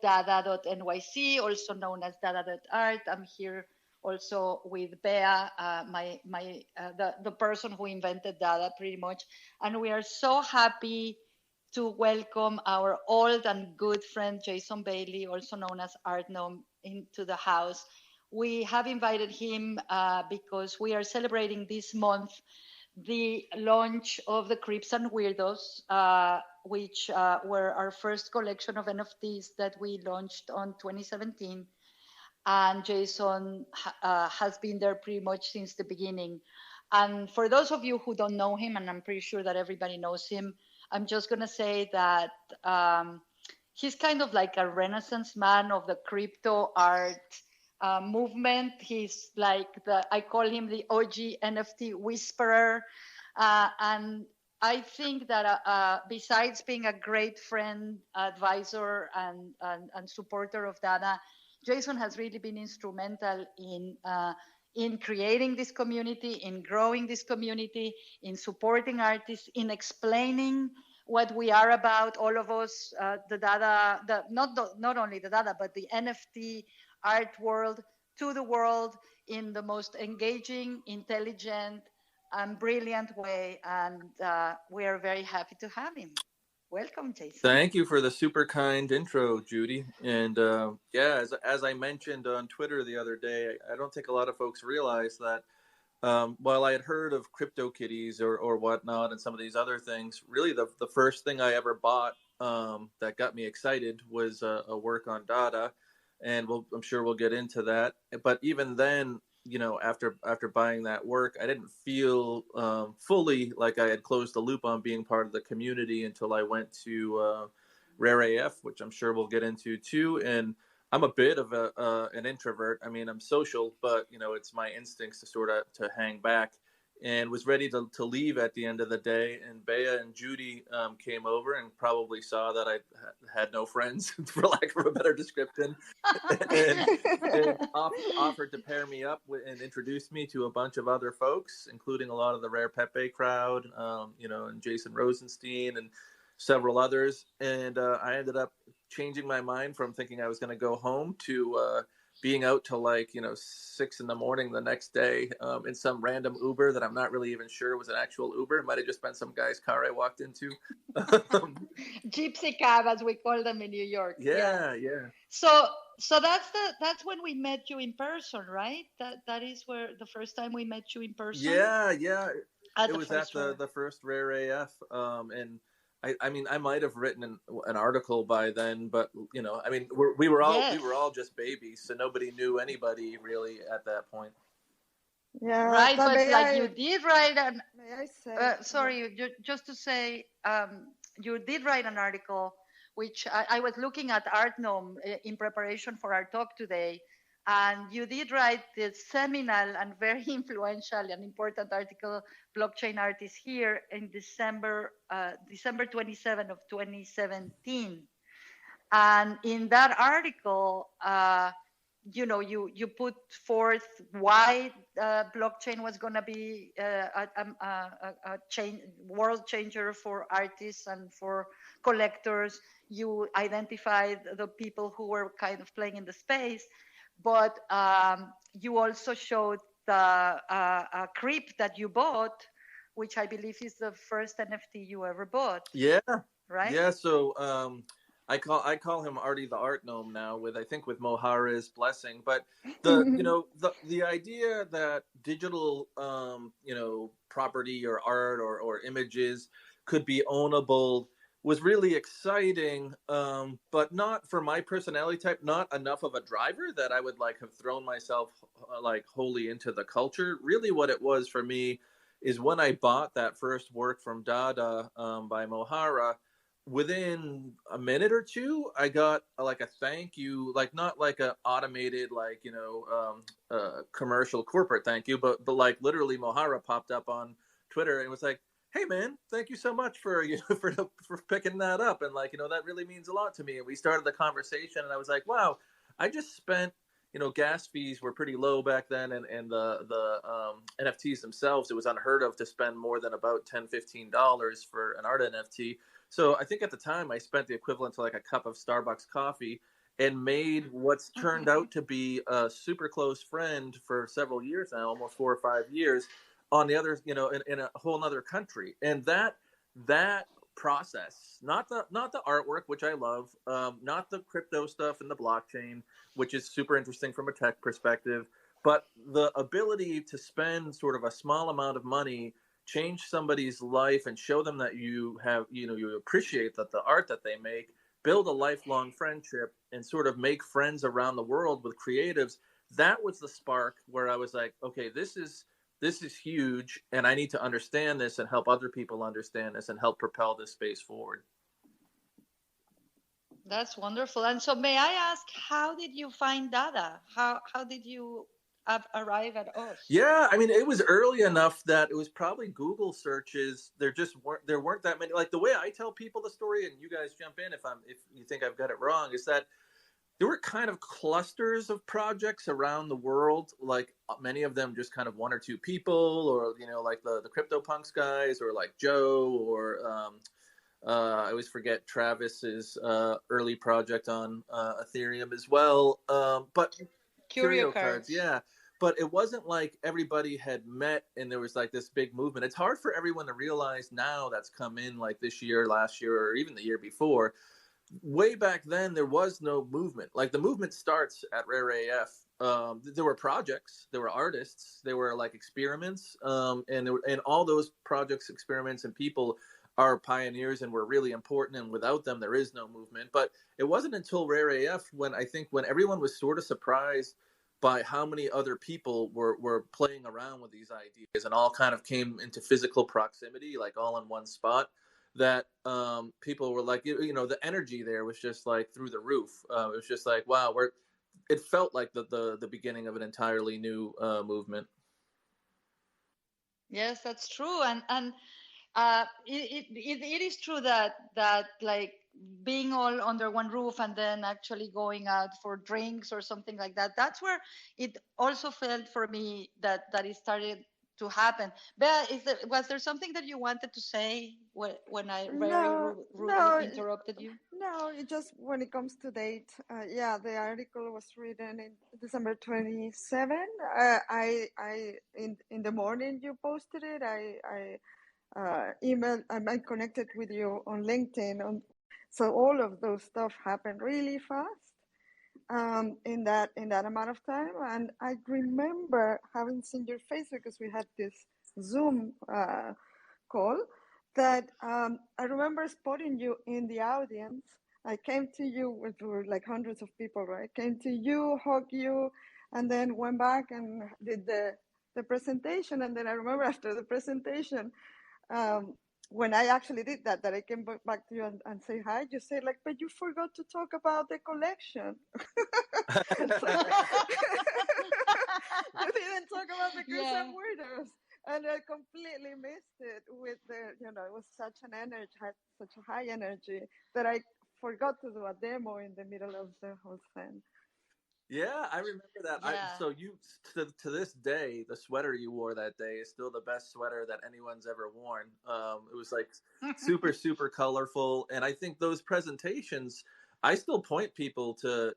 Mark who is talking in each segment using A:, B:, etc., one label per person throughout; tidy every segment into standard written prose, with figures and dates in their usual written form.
A: dada.nyc, also known as dada.art. I'm here also with Bea, the person who invented Dada pretty much. And we are so happy to welcome our old and good friend Jason Bailey, also known as Artnome, into the house. We have invited him because we are celebrating this month the launch of the Creeps and Weirdos, which were our first collection of NFTs that we launched on 2017. And Jason has been there pretty much since the beginning. And for those of you who don't know him, and I'm pretty sure that everybody knows him, I'm just going to say that he's kind of like a renaissance man of the crypto art movement. He's like I call him the OG NFT whisperer. And I think that besides being a great friend, advisor, and supporter of Dada, Jason has really been instrumental in creating this community, in growing this community, in supporting artists, in explaining what we are about, all of us, the Dada, not only the Dada, but the NFT art world to the world in the most engaging, intelligent, and brilliant way. And we are very happy to have him. Welcome, Jason.
B: Thank you for the super kind intro, Judy. And yeah, as I mentioned on Twitter the other day, I don't think a lot of folks realize that while I had heard of CryptoKitties or whatnot and some of these other things, really the first thing I ever bought that got me excited was a work on Dada. And I'm sure we'll get into that. But even then, you know, after buying that work, I didn't feel fully like I had closed the loop on being part of the community until I went to Rare AF, which I'm sure we'll get into too. And I'm a bit of an introvert. I mean, I'm social, but you know, it's my instincts to sort of to hang back. And was ready to leave at the end of the day. And Bea and Judy came over and probably saw that I had no friends, for lack of a better description, and offered to pair me up and introduce me to a bunch of other folks, including a lot of the Rare Pepe crowd, you know, and Jason Rosenstein and several others. And I ended up changing my mind from thinking I was going to go home to being out till like, you know, 6 a.m. the next day in some random Uber that I'm not really even sure was an actual Uber. It might have just been some guy's car I walked into.
A: Gypsy cab, as we call them in New York.
B: Yeah.
A: So that's when we met you in person, right? That is where the first time we met you in person.
B: Yeah. It was at the first Rare AF, and I mean, I might have written an article by then, but you know, I mean, we were all just babies, so nobody knew anybody really at that point.
A: Yeah, right. But like you did write an. May I say? Sorry, just to say, you did write an article, which I was looking at Artnome in preparation for our talk today, and you did write this seminal and very influential and important article, Blockchain Artists Here, in December 27 of 2017. And in that article, you know, you put forth why blockchain was going to be a world changer for artists and for collectors. You identified the people who were kind of playing in the space. But you also showed the creep that you bought, which I believe is the first NFT you ever bought.
B: Yeah.
A: Right.
B: Yeah. So I call him Artie the Art Gnome now, with Mohara's blessing. But the idea that digital you know, property or art or images could be ownable was really exciting, but not for my personality type, not enough of a driver that I would like have thrown myself like wholly into the culture. Really what it was for me is when I bought that first work from Dada by Mohara, within a minute or two, I got like a thank you, like not like a automated, like, you know, commercial corporate thank you, but like literally Mohara popped up on Twitter and was like, hey man, thank you so much for picking that up, and like, you know, that really means a lot to me. And we started the conversation, and I was like, wow, I just spent, you know, gas fees were pretty low back then, and the NFTs themselves, it was unheard of to spend more than about $10-15 for an art NFT. So I think at the time I spent the equivalent to like a cup of Starbucks coffee, and made what's turned out to be a super close friend for several years now, almost 4 or 5 years, on the other, in a whole other country. And that process, not the artwork, which I love, not the crypto stuff and the blockchain, which is super interesting from a tech perspective, but the ability to spend sort of a small amount of money, change somebody's life, and show them that you appreciate that the art that they make, build a lifelong friendship, and sort of make friends around the world with creatives. That was the spark where I was like, okay, this is huge, and I need to understand this and help other people understand this and help propel this space forward.
A: That's wonderful. And so, may I ask, how did you find Dada? How did you arrive at us?
B: Yeah, I mean, it was early enough that it was probably Google searches. There weren't that many. Like, the way I tell people the story, and you guys jump in if you think I've got it wrong, is that there were kind of clusters of projects around the world, like many of them just kind of one or two people, or like the CryptoPunks guys, or like Joe, or I always forget Travis's early project on Ethereum as well. But
A: Curio
B: cards, yeah. But it wasn't like everybody had met and there was like this big movement. It's hard for everyone to realize now that's come in like this year, last year, or even the year before. Way back then, there was no movement. Like, the movement starts at Rare AF. There were projects, there were artists, there were like experiments, and all those projects, experiments, and people are pioneers and were really important. And without them, there is no movement. But it wasn't until Rare AF when everyone was sort of surprised by how many other people were playing around with these ideas and all kind of came into physical proximity, like all in one spot, that people were like, the energy there was just like through the roof. It was just like, wow, it felt like the beginning of an entirely new movement.
A: Yes, that's true. And it is true that like being all under one roof and then actually going out for drinks or something like that, that's where it also felt for me that it started to happen. But was there something that you wanted to say when I very rudely interrupted you?
C: No, it just, when it comes to date, yeah, the article was written in December 27. I in the morning you posted it. I emailed. I connected with you on LinkedIn. So all of those stuff happened really fast in that amount of time. And I remember having seen your face because we had this Zoom call. That I remember spotting you in the audience. I came to you, which were like hundreds of people, right? Came to you, hugged you, and then went back and did the presentation. And then I remember after the presentation, when I actually did that I came back to you and say hi, you said like, but you forgot to talk about the collection. You didn't talk about the Creeps Weirdos. And I completely missed it with it was such an energy, had such a high energy that I forgot to do a demo in the middle of the whole thing.
B: Yeah, I remember that.
A: Yeah.
B: So you, to this day, the sweater you wore that day is still the best sweater that anyone's ever worn. It was like super, super colorful. And I think those presentations, I still point people to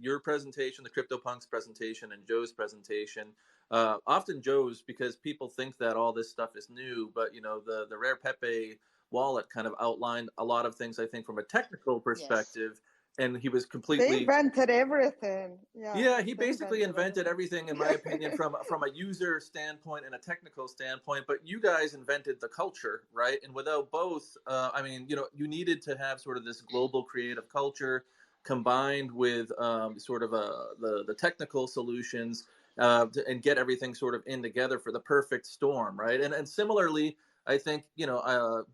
B: your presentation, the CryptoPunks presentation, and Joe's presentation. Often Joe's, because people think that all this stuff is new, but the Rare Pepe wallet kind of outlined a lot of things, I think, from a technical perspective. Yes. And he was completely...
C: They invented everything.
B: Yeah, he basically invented everything, in my opinion, from a user standpoint and a technical standpoint. But you guys invented the culture, right? And without both, you needed to have sort of this global creative culture combined with sort of the technical solutions and get everything sort of in together for the perfect storm, right? And similarly, I think,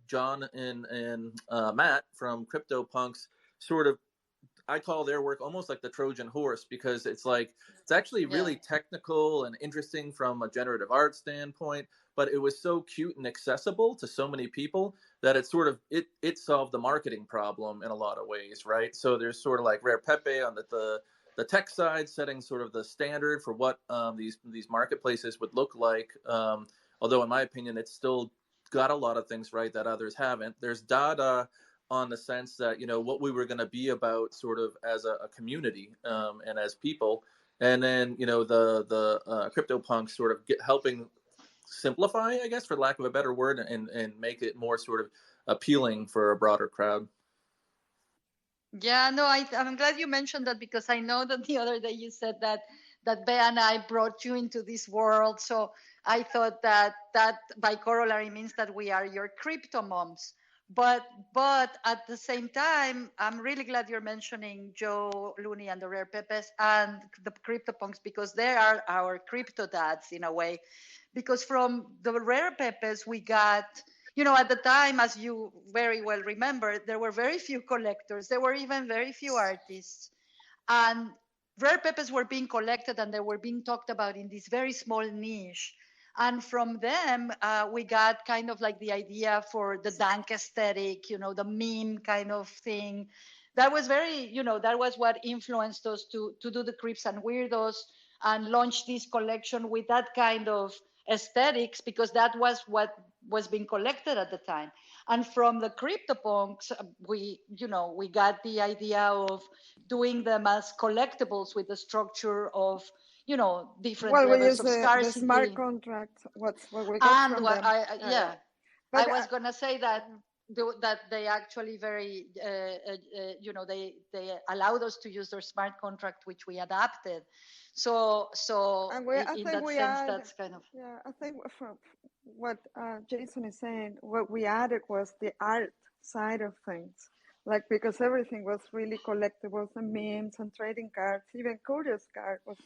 B: John and Matt from CryptoPunks sort of, I call their work almost like the Trojan horse, because it's actually really technical and interesting from a generative art standpoint, but it was so cute and accessible to so many people that it sort of, it solved the marketing problem in a lot of ways, right? So there's sort of like Rare Pepe on the tech side, setting sort of the standard for what these marketplaces would look like. Although in my opinion, it's still got a lot of things right that others haven't. There's Dada on the sense that, what we were going to be about sort of as a community, and as people. And then, the CryptoPunks sort of helping simplify, I guess, for lack of a better word, and make it more sort of appealing for a broader crowd.
A: Yeah, no, I'm glad you mentioned that, because I know that the other day you said that Bea and I brought you into this world. So I thought that by corollary means that we are your crypto moms. But at the same time, I'm really glad you're mentioning Joe Looney and the Rare Pepes and the CryptoPunks, because they are our crypto dads in a way. Because from the Rare Pepes we got, at the time, as you very well remember, there were very few collectors. There were even very few artists. And rare pepes were being collected and they were being talked about in this very small niche. And from them, we got kind of like the idea for the dank aesthetic, the meme kind of thing. That was that was what influenced us to do the Creeps and Weirdos and launch this collection with that kind of aesthetics, because that was what was being collected at the time. And from the CryptoPunks, we got the idea of doing them as collectibles with the structure of different
C: Well, we
A: levels
C: use
A: of
C: the
A: scarcity.
C: smart contract. What we got
A: And
C: from them.
A: I
C: But,
A: was gonna say that they actually very they allowed us to use their smart contract, which we adapted. So in that sense, that's kind of.
C: Yeah, I think from what Jason is saying, what we added was the art side of things. Like, because everything was really collectibles and memes and trading cards. Even Curious Card was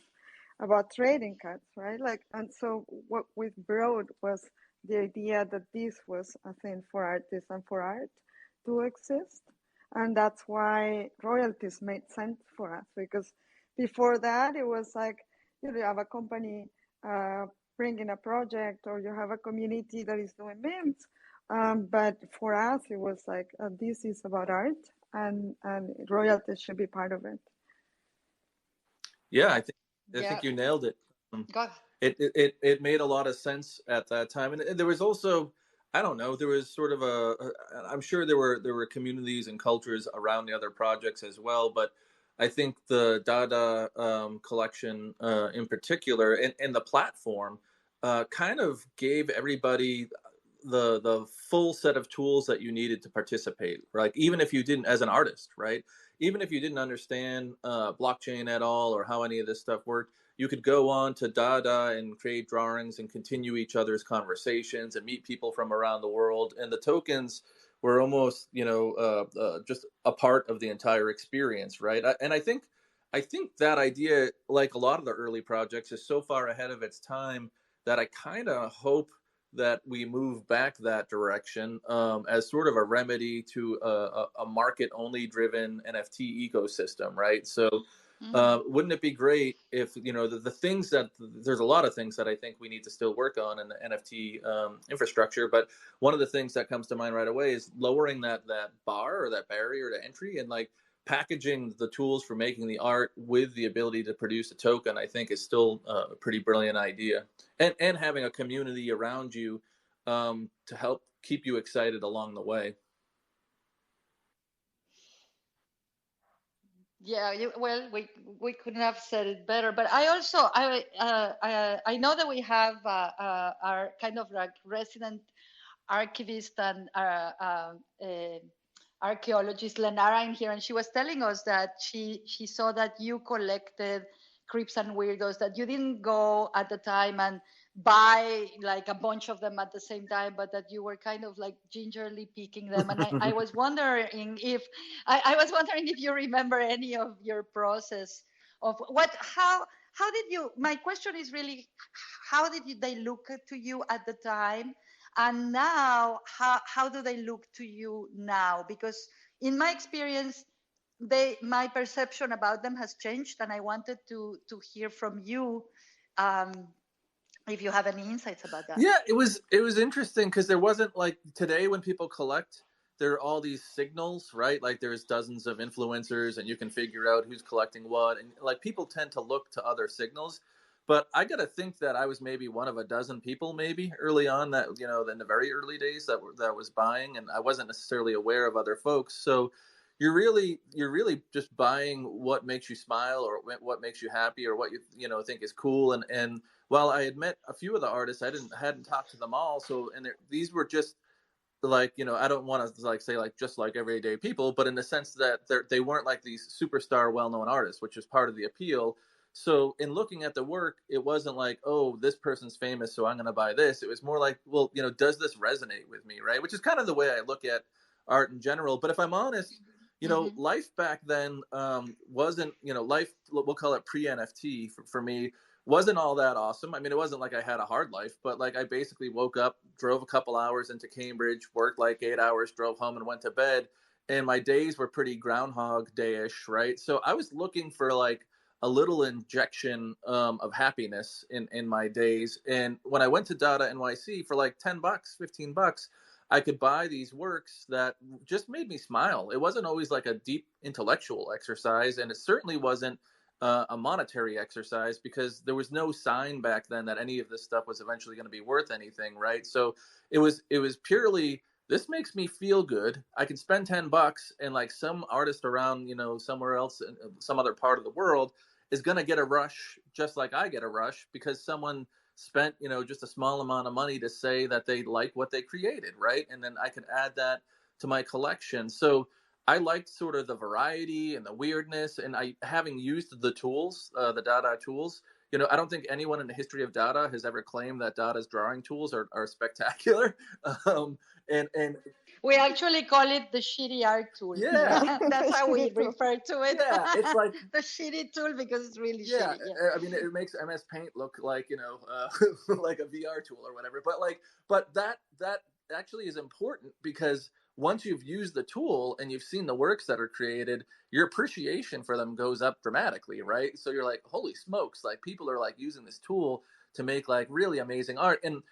C: about trading cards, right? Like, and so what we brought was the idea that this was a thing for artists and for art to exist. And that's why royalties made sense for us, because before that, it was like, you have a company bringing a project, or you have a community that is doing memes. But for us, it was like, this is about art, and royalties should be part of it.
B: Yeah, I think you nailed it. It made a lot of sense at that time, and there was also, I don't know, there was sort of I'm sure there were communities and cultures around the other projects as well, but I think the Dada collection in particular, and the platform kind of gave everybody the full set of tools that you needed to participate. Like, even if you didn't, as an artist, right? Even if you didn't understand blockchain at all, or how any of this stuff worked, you could go on to Dada and create drawings and continue each other's conversations and meet people from around the world. And the tokens were almost, just a part of the entire experience, right? And I think that idea, like a lot of the early projects, is so far ahead of its time that I kind of hope that we move back that direction, as sort of a remedy to a market-only driven NFT ecosystem, right? So wouldn't it be great if, the things that, there's a lot of things that I think we need to still work on in the NFT infrastructure, but one of the things that comes to mind right away is lowering that bar, or that barrier to entry, and like packaging the tools for making the art with the ability to produce a token. I think is still a pretty brilliant idea, and having a community around you to help keep you excited along the way.
A: Yeah, we couldn't have said it better. But I also I know that we have our kind of like resident archivist and archaeologist Lenara in here, and she was telling us that she saw that you collected Creeps and Weirdos, that you didn't go at the time and buy like a bunch of them at the same time, but that you were kind of like gingerly picking them. And I was wondering if you remember any of your process of how did you, my question is really, how did they look to you at the time? And now, how do they look to you now? Because in my experience, my perception about them has changed, and I wanted to hear from you if you have any insights about that.
B: Yeah, it was interesting, because there wasn't, like today when people collect, there are all these signals, right? Like, there's dozens of influencers and you can figure out who's collecting what, and like people tend to look to other signals. But I got to think that I was maybe one of a dozen people, maybe early on, that in the very early days that was buying, and I wasn't necessarily aware of other folks. So you're really just buying what makes you smile, or what makes you happy, or what think is cool. And while I had met a few of the artists, I hadn't talked to them all. So these were just like, I don't want to like say like just like everyday people, but in the sense that they weren't like these superstar well-known artists, which is part of the appeal. So in looking at the work, it wasn't like, oh, this person's famous, so I'm going to buy this. It was more like, well, does this resonate with me, right? Which is kind of the way I look at art in general. But if I'm honest, life back then wasn't, life, we'll call it pre-NFT for me, wasn't all that awesome. I mean, it wasn't like I had a hard life, but like I basically woke up, drove a couple hours into Cambridge, worked like 8 hours, drove home and went to bed. And my days were pretty Groundhog Day-ish, right? So I was looking for like a little injection of happiness in my days. And when I went to Dada NYC for like $10, $15, I could buy these works that just made me smile. It wasn't always like a deep intellectual exercise, and it certainly wasn't a monetary exercise, because there was no sign back then that any of this stuff was eventually going to be worth anything, right? So it was purely, this makes me feel good. I can spend $10, and like some artist around somewhere else in some other part of the world is going to get a rush just like I get a rush, because someone spent just a small amount of money to say that they like what they created, right? And then I can add that to my collection. So I liked sort of the variety and the weirdness, and having used the tools, the Dada tools, I don't think anyone in the history of Dada has ever claimed that Dada's drawing tools are spectacular. And
A: we actually call it the shitty art tool.
B: Yeah.
A: That's how we refer to it.
B: Yeah, it's like
A: the shitty tool, because it's really
B: yeah,
A: shitty. Yeah.
B: I mean, it makes MS Paint look like like a VR tool or whatever. But that actually is important, because once you've used the tool and you've seen the works that are created, your appreciation for them goes up dramatically, right? So you're like, holy smokes, like people are like using this tool to make like really amazing art. And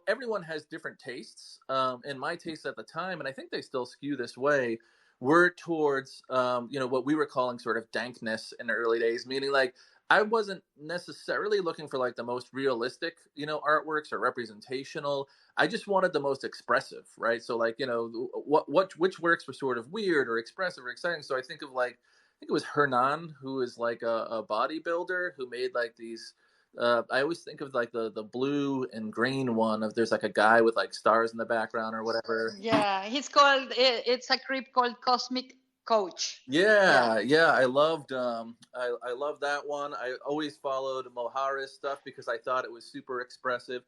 B: everyone has different tastes, and my tastes at the time, and I think they still skew this way, were towards what we were calling sort of dankness in the early days, meaning like I wasn't necessarily looking for like the most realistic, artworks or representational. I just wanted the most expressive, right? So like, which works were sort of weird or expressive or exciting. So I think it was Hernan, who is like a bodybuilder who made like these. I always think of like the blue and green one of, there's like a guy with like stars in the background or whatever.
A: Yeah, it's a creep called Cosmic Coach.
B: Yeah. I loved I loved that one. I always followed Mohara's stuff because I thought it was super expressive.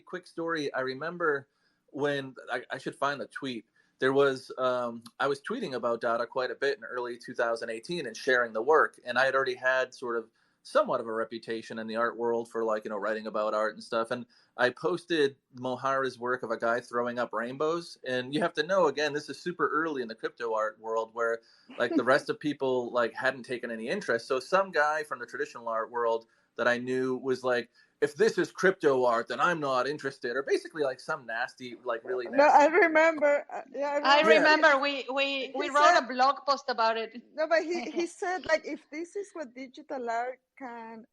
B: Quick story, I remember when I should find the tweet. There was I was tweeting about Dada quite a bit in early 2018 and sharing the work, and I had already had sort of somewhat of a reputation in the art world for like writing about art and stuff. And I posted Mohara's work of a guy throwing up rainbows. And you have to know, again, this is super early in the crypto art world, where like the rest of people like hadn't taken any interest. So some guy from the traditional art world that I knew was like, if this is crypto art, then I'm not interested, or basically like some nasty, like really nasty.
C: No, I remember.
A: I remember we wrote a blog post about it.
C: No, but he said like, if this is what digital art can,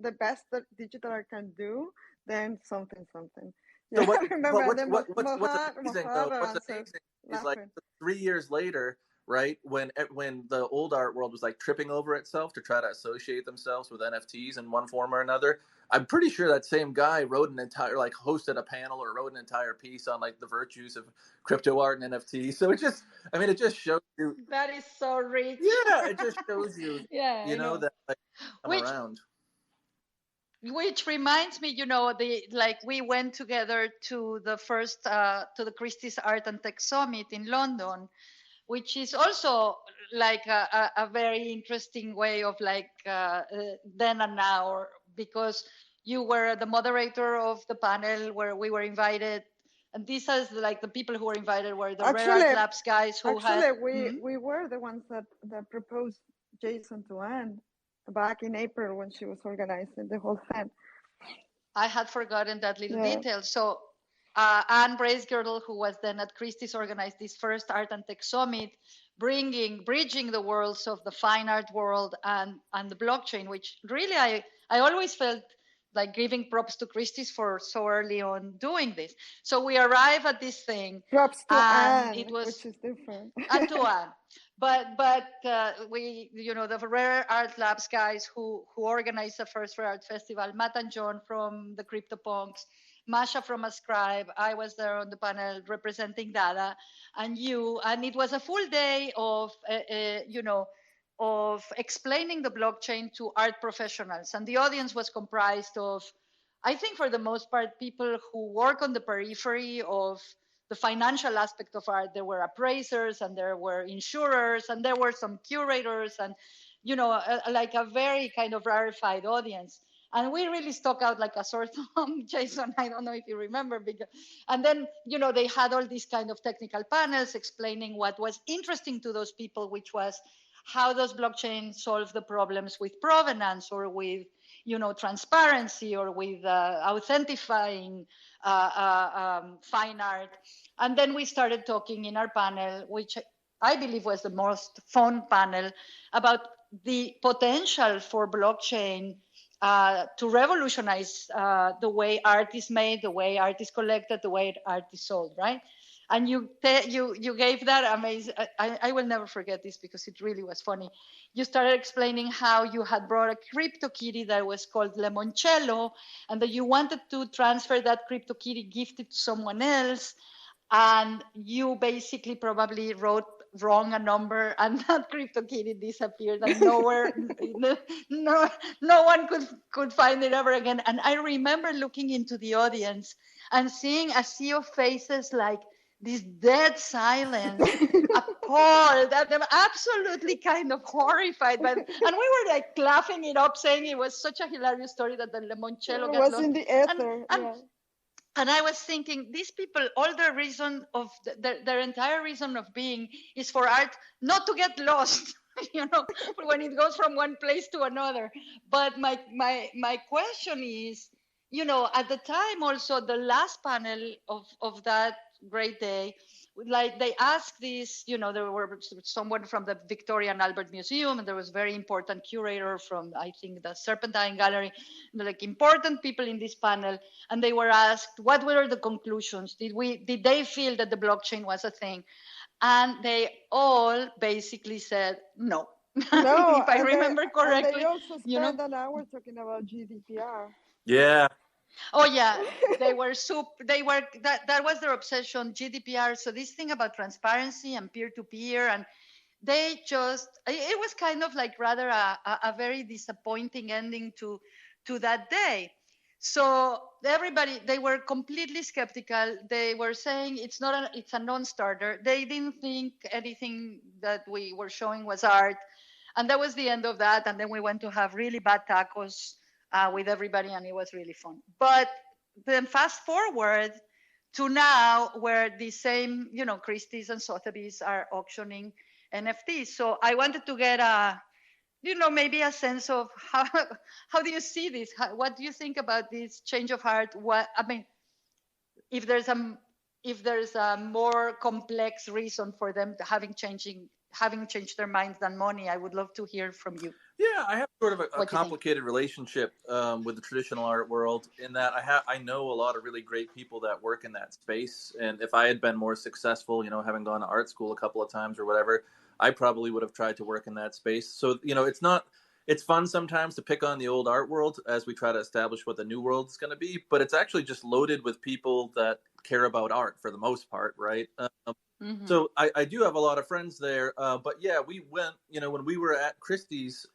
C: the best that digital art can do, then something. Yeah,
B: so
C: I remember.
B: What's amazing is like 3 years later, right, when the old art world was like tripping over itself to try to associate themselves with NFTs in one form or another, I'm pretty sure that same guy wrote an entire, like hosted a panel or wrote an entire piece on like the virtues of crypto art and NFTs. So it just shows you.
A: That is so rich.
B: Yeah, it just shows you,
A: yeah,
B: that like I'm around.
A: Which reminds me, we went together to the first, to the Christie's Art and Tech Summit in London, which is also like a very interesting way of like then and now, because you were the moderator of the panel where we were invited. And these are like the people who were invited were the Rare Art Labs guys who
C: we were the ones that proposed Jason to Anne back in April when she was organizing the whole thing.
A: I had forgotten that little detail. So Anne Bracegirdle, who was then at Christie's, organized this first Art and Tech Summit, bridging the worlds of the fine art world and the blockchain, which really I always felt like giving props to Christie's for so early on doing this. So we arrive at this thing,
C: Props to
A: and it
C: Anne,
A: was,
C: which is different.
A: and to Anne. But we, the Rare Art Labs guys who organized the first Rare Art Festival, Matt and John from the CryptoPunks, Masha from Ascribe, I was there on the panel representing Dada, and it was a full day of, of explaining the blockchain to art professionals. And the audience was comprised of, I think for the most part, people who work on the periphery of the financial aspect of art. There were appraisers, and there were insurers, and there were some curators, and like a very kind of rarefied audience. And we really stuck out like a sore thumb, Jason. I don't know if you remember. And then, they had all these kind of technical panels explaining what was interesting to those people, which was how does blockchain solve the problems with provenance or with, transparency or with authentifying fine art. And then we started talking in our panel, which I believe was the most fun panel, about the potential for blockchain to revolutionize the way art is made, the way art is collected, the way art is sold, right? And you gave that amazing, I will never forget this because it really was funny. You started explaining how you had brought a crypto kitty that was called Lemoncello, and that you wanted to transfer that crypto kitty gifted to someone else. And you basically probably wrote wrong a number, and that crypto kitty disappeared, and nowhere, no one could find it ever again. And I remember looking into the audience and seeing a sea of faces, like this dead silence, appalled, absolutely kind of horrified. And we were like laughing it up, saying it was such a hilarious story that the Lemoncello got lost.
C: In the ether.
A: And I was thinking, these people, all their reason of their entire reason of being is for art not to get lost, when it goes from one place to another. But my question is, at the time also, the last panel of that great day, like they asked this, there were someone from the Victoria and Albert Museum, and there was very important curator from, I think, the Serpentine Gallery, like important people in this panel, and they were asked what were the conclusions. Did they feel that the blockchain was a thing? And they all basically said no.
C: No,
A: if I remember correctly.
C: And they also spent an hour talking about GDPR.
B: Yeah.
A: Oh yeah, that was their obsession, GDPR. So this thing about transparency and peer-to-peer, and it was kind of like rather a very disappointing ending to that day. So they were completely skeptical. They were saying it's a non-starter. They didn't think anything that we were showing was art. And that was the end of that. And then we went to have really bad tacos with everybody, and it was really fun. But then fast forward to now, where the same, Christie's and Sotheby's are auctioning NFTs. So I wanted to get maybe a sense of how do you see this? What do you think about this change of heart? If there's a more complex reason for them having changed their minds than money, I would love to hear from you.
B: Yeah, I have sort of a complicated relationship with the traditional art world, in that I know a lot of really great people that work in that space. And if I had been more successful, having gone to art school a couple of times or whatever, I probably would have tried to work in that space. So, it's fun sometimes to pick on the old art world as we try to establish what the new world is going to be, but it's actually just loaded with people that care about art for the most part, right? Mm-hmm. So I do have a lot of friends there, but yeah, we went, when we were at Christie's,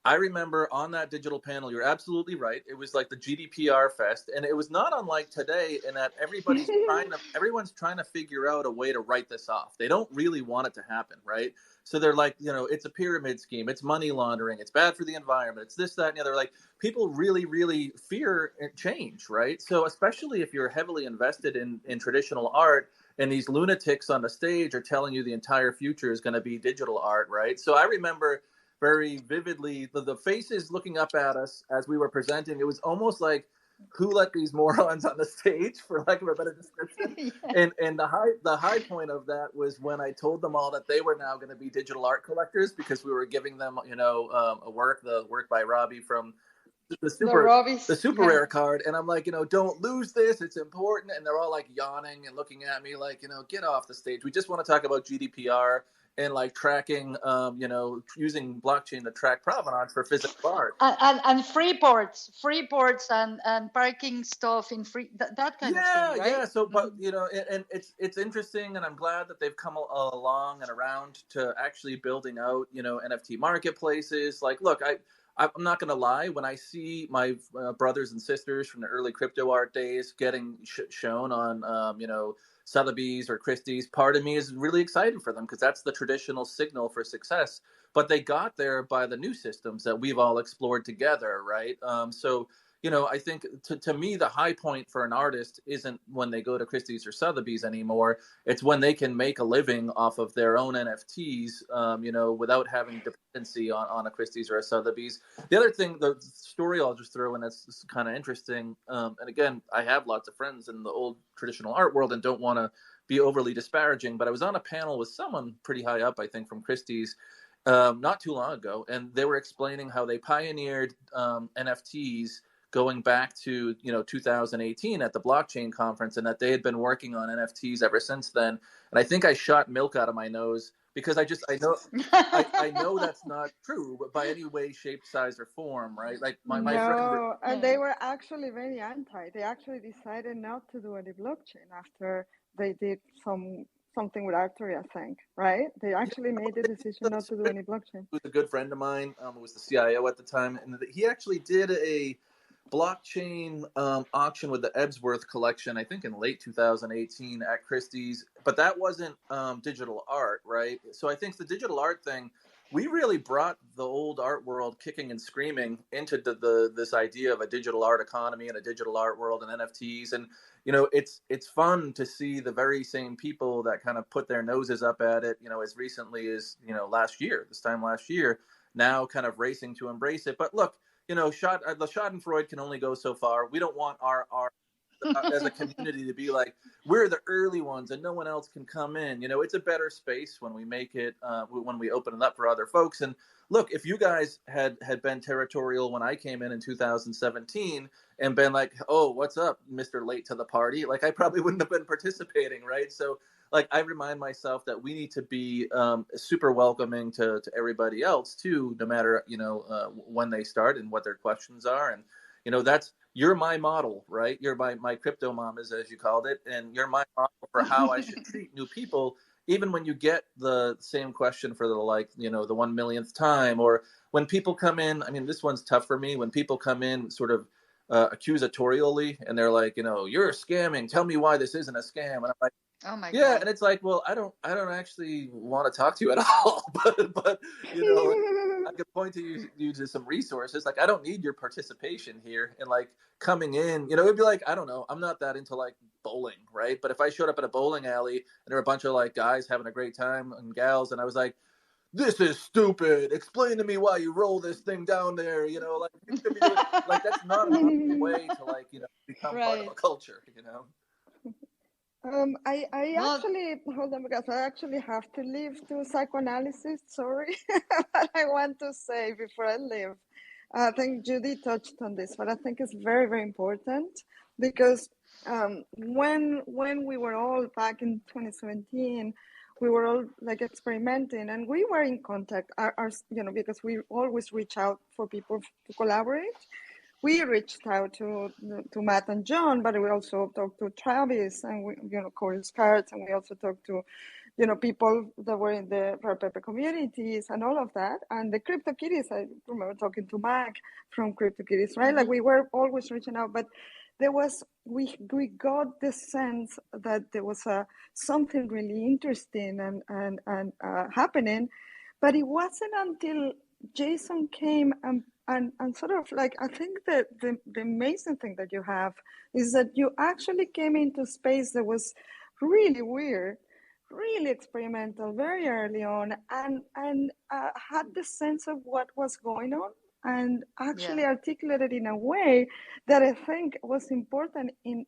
B: I remember on that digital panel, you're absolutely right. It was like the GDPR fest, and it was not unlike today in that everyone's trying to figure out a way to write this off. They don't really want it to happen, right? So they're like, it's a pyramid scheme, it's money laundering, it's bad for the environment, it's this, that, and the other. Like, people really, really fear change, right? So especially if you're heavily invested in traditional art, and these lunatics on the stage are telling you the entire future is going to be digital art, right? So I remember very vividly the faces looking up at us as we were presenting. It was almost like who let these morons on the stage, for lack of a better description.
A: Yeah.
B: And the high point of that was when I told them all that they were now going to be digital art collectors, because we were giving them, the work by Robbie from the
A: The
B: super the
A: Robbies.
B: super
A: Yeah.
B: rare card. And I'm like, don't lose this, it's important. And they're all like yawning and looking at me like, get off the stage, we just want to talk about GDPR and like tracking, using blockchain to track provenance for physical art.
A: And free ports and parking stuff in free, that kind of thing, right?
B: Yeah. So, but and it's interesting, and I'm glad that they've come along and around to actually building out, NFT marketplaces. Like, look, I'm not going to lie. When I see my brothers and sisters from the early crypto art days getting shown on, Sotheby's or Christie's, part of me is really excited for them, because that's the traditional signal for success. But they got there by the new systems that we've all explored together, right? So, I think to me, the high point for an artist isn't when they go to Christie's or Sotheby's anymore. It's when they can make a living off of their own NFTs, without having dependency on a Christie's or a Sotheby's. The other thing, the story I'll just throw in that's kind of interesting, and again, I have lots of friends in the old traditional art world and don't want to be overly disparaging, but I was on a panel with someone pretty high up, I think, from Christie's, not too long ago, and they were explaining how they pioneered NFTs going back to 2018 at the blockchain conference, and that they had been working on NFTs ever since then. And I think I shot milk out of my nose, because I know that's not true, but by any way, shape, size, or form, right? Like my friend.
C: No, and they were actually very anti. They actually decided not to do any blockchain after they did something with Artery, I think, right? They actually made the decision not to do any blockchain.
B: Who was a good friend of mine, who was the CIO at the time, and he actually did a blockchain auction with the Ebsworth collection, I think in late 2018 at Christie's, but that wasn't digital art, right? So I think the digital art thing, we really brought the old art world kicking and screaming into this idea of a digital art economy and a digital art world and NFTs. And it's fun to see the very same people that kind of put their noses up at it, as recently as this time last year, now kind of racing to embrace it. But look, the Schadenfreude can only go so far. We don't want our as a community to be like, we're the early ones and no one else can come in. It's a better space when we make it, when we open it up for other folks. And look, if you guys had been territorial when I came in 2017 and been like, oh, what's up, Mr. Late to the party? Like, I probably wouldn't have been participating, right? So, like, I remind myself that we need to be super welcoming to everybody else too, no matter when they start and what their questions are. And you're my model, right? You're my crypto mom, as you called it, and you're my model for how I should treat new people, even when you get the same question for the 1 millionth time, or when people come in. I mean, this one's tough for me. When people come in sort of accusatorially, and they're like, you're scamming. Tell me why this isn't a scam. And I'm like,
A: Oh my
B: yeah,
A: God.
B: and it's like, well, I don't actually want to talk to you at all, but I could point to you to some resources. Like, I don't need your participation here, and like coming in, it'd be like, I don't know, I'm not that into like bowling, right? But if I showed up at a bowling alley and there were a bunch of like guys having a great time and gals, and I was like, this is stupid, explain to me why you roll this thing down there, like you could be doing, like, that's not an optimal way to like become part of a culture.
C: I
A: Well,
C: actually, hold on, because I actually have to leave to psychoanalysis, sorry. But I want to say before I leave, I think Judy touched on this, but I think it's very, very important, because when we were all back in 2017, we were all like experimenting, and we were in contact, because we always reach out for people to collaborate. We reached out to Matt and John, but we also talked to Travis and Corey's Cards, and we also talked to people that were in the Pepe communities and all of that. And the CryptoKitties, I remember talking to Mac from CryptoKitties, right? Like, we were always reaching out, but there was we got the sense that there was something really interesting and happening, but it wasn't until Jason came and sort of like, I think that the amazing thing that you have is that you actually came into space that was really weird, really experimental very early on, and had the sense of what was going on and actually
A: Yeah.
C: articulate it in a way that I think was important in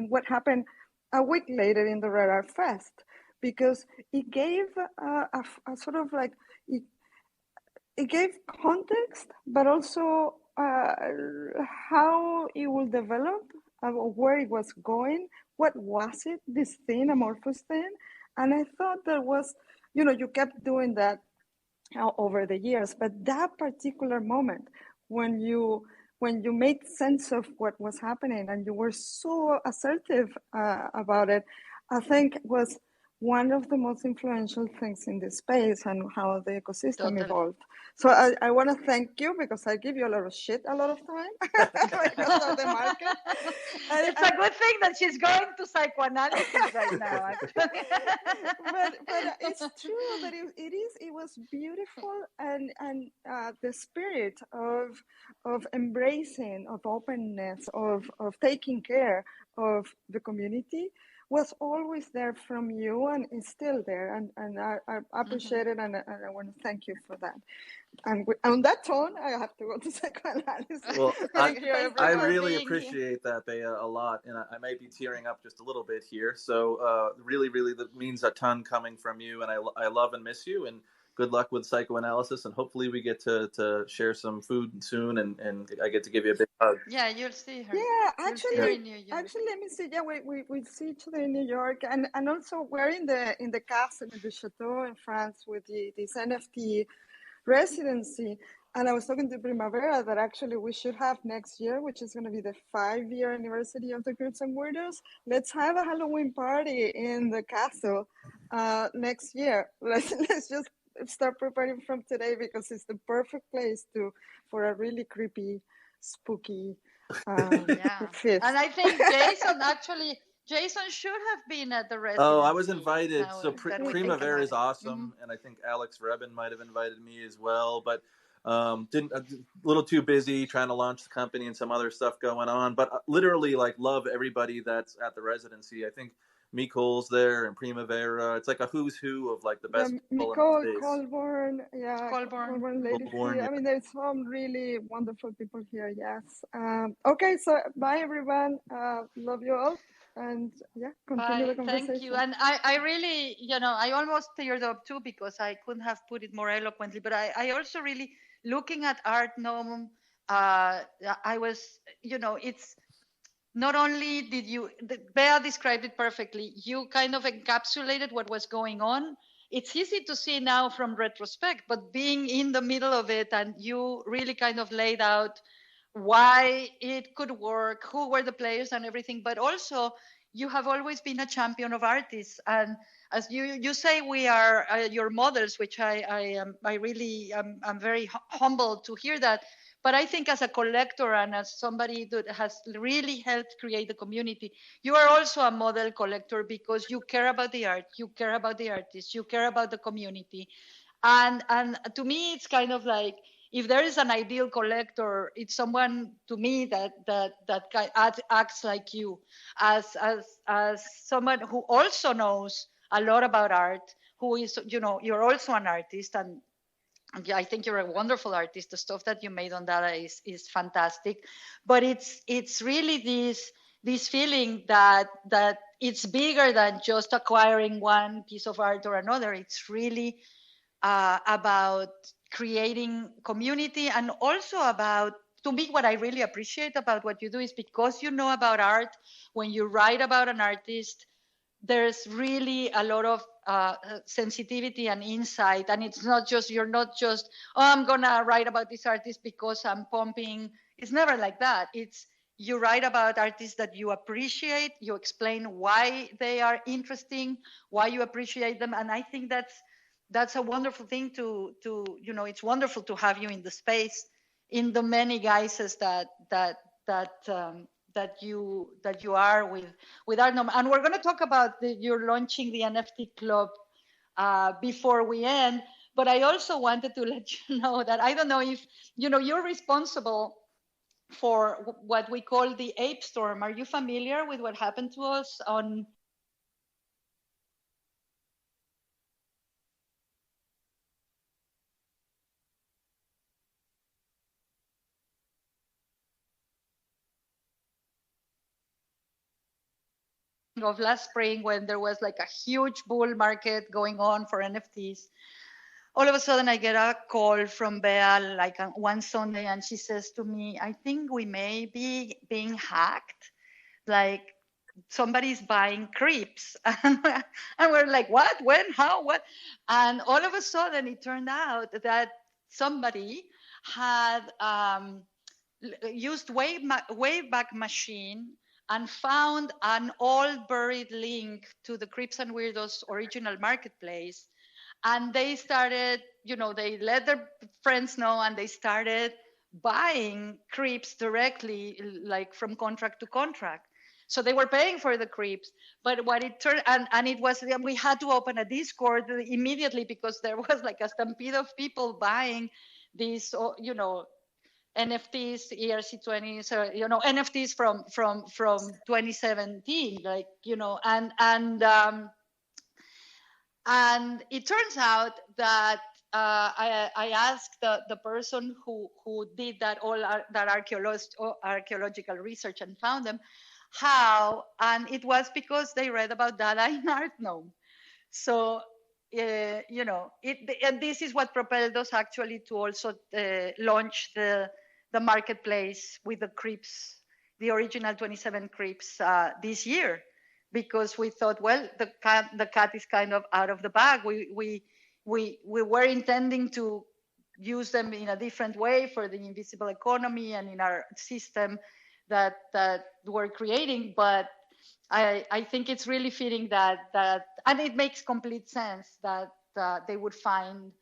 C: what happened a week later in the Rare Art Fest, because it gave a sort of like, it gave context, but also how it will develop, where it was going, what was it, this thing, amorphous thing. And I thought there was, you kept doing that over the years, but that particular moment when you made sense of what was happening and you were so assertive about it, I think was one of the most influential things in this space and how the ecosystem
A: Totally.
C: evolved. So I want to thank you, because I give you a lot of shit a lot of time because of the market.
A: It's a good thing that she's going to psychoanalysis right now, actually.
C: but it's true that it was beautiful, and the spirit of embracing, of openness, of taking care of the community was always there from you, and is still there, and I appreciate it, and I want to thank you for that. And on that tone, I have to go to psychoanalysis.
B: Well,
C: Thank you,
B: I
C: everyone.
B: really appreciate that, Bea, a lot, and I might be tearing up just a little bit here. So, really, really, that means a ton coming from you, and I love and miss you, and good luck with psychoanalysis, and hopefully we get to share some food soon, and I get to give you a big hug.
A: Yeah, you'll see her.
C: Yeah,
A: You'll see her in New York.
C: actually, let me see. Yeah, we see each other in New York, and also we're in the castle, in the chateau in France with this NFT residency. And I was talking to Primavera that actually we should have next year, which is going to be the 5-year anniversary of the Creeps and Weirdos. Let's have a Halloween party in the castle next year. Let's just start preparing from today, because it's the perfect place for a really creepy, spooky feast.
A: And I think Jason should have been at the residency.
B: Oh, I was invited. So Primavera is awesome,
A: Mm-hmm.
B: and I think Alex Rebin might have invited me as well, but didn't a little too busy trying to launch the company and some other stuff going on. But literally, like, love everybody that's at the residency. I think Mikol's there and Primavera. It's like a who's who of like the best people
C: Mikol,
B: in the space.
C: Colborn,
A: Colborn
C: ladies
B: Colborn,
C: here.
B: yeah.
C: I mean, there's some really wonderful people here. Yes. Okay. So bye, everyone. Love you all. And yeah, continue the conversation.
A: Thank you. And I really, I almost teared up too, because I couldn't have put it more eloquently. But I also really, looking at Artnome, I was, it's not only did Bea described it perfectly, you kind of encapsulated what was going on. It's easy to see now from retrospect, but being in the middle of it, and you really kind of laid out why it could work, who were the players and everything, but also you have always been a champion of artists. And as you say, we are your models, which I really am very humbled to hear that. But I think as a collector and as somebody that has really helped create the community, you are also a model collector, because you care about the art, you care about the artists, you care about the community. And to me, it's kind of like, if there is an ideal collector, it's someone, to me, that acts like you, as someone who also knows a lot about art, who is, you're also an artist, and I think you're a wonderful artist. The stuff that you made on Dada is fantastic, but it's really this feeling that it's bigger than just acquiring one piece of art or another. It's really about creating community, and also about, to me, what I really appreciate about what you do is, because you know about art, when you write about an artist, there's really a lot of sensitivity and insight, and it's not just, you're not just, oh, I'm gonna write about this artist because I'm pumping. It's never like that. It's, you write about artists that you appreciate, you explain why they are interesting, why you appreciate them, and I think that's a wonderful thing to it's wonderful to have you in the space, in the many guises that you are with Artnome. And we're going to talk about you're launching the NFT club before we end. But I also wanted to let you know that, I don't know if you're responsible for what we call the ape storm. Are you familiar with what happened to us on of last spring, when there was like a huge bull market going on for NFTs, all of a sudden I get a call from Bea like one Sunday, and she says to me, I think we may be being hacked. Like somebody's buying creeps. And we're like, what? When? How? What? And all of a sudden it turned out that somebody had used Wayback Machine and found an old buried link to the Creeps and Weirdos original marketplace. And they started, they let their friends know, and they started buying creeps directly, like from contract to contract. So they were paying for the creeps, but what it turned, and it was, we had to open a Discord immediately because there was like a stampede of people buying these, NFTs, ERC20, so NFTs from 2017, like and it turns out that I asked the person who did that that archaeological research and found them how, and it was because they read about dada in Artnome. So and this is what propelled us actually to also launch the marketplace with the creeps, the original 27 creeps this year, because we thought, well, the cat is kind of out of the bag. We were intending to use them in a different way for the invisible economy and in our system that we're creating, but I think it's really fitting that and it makes complete sense that they would find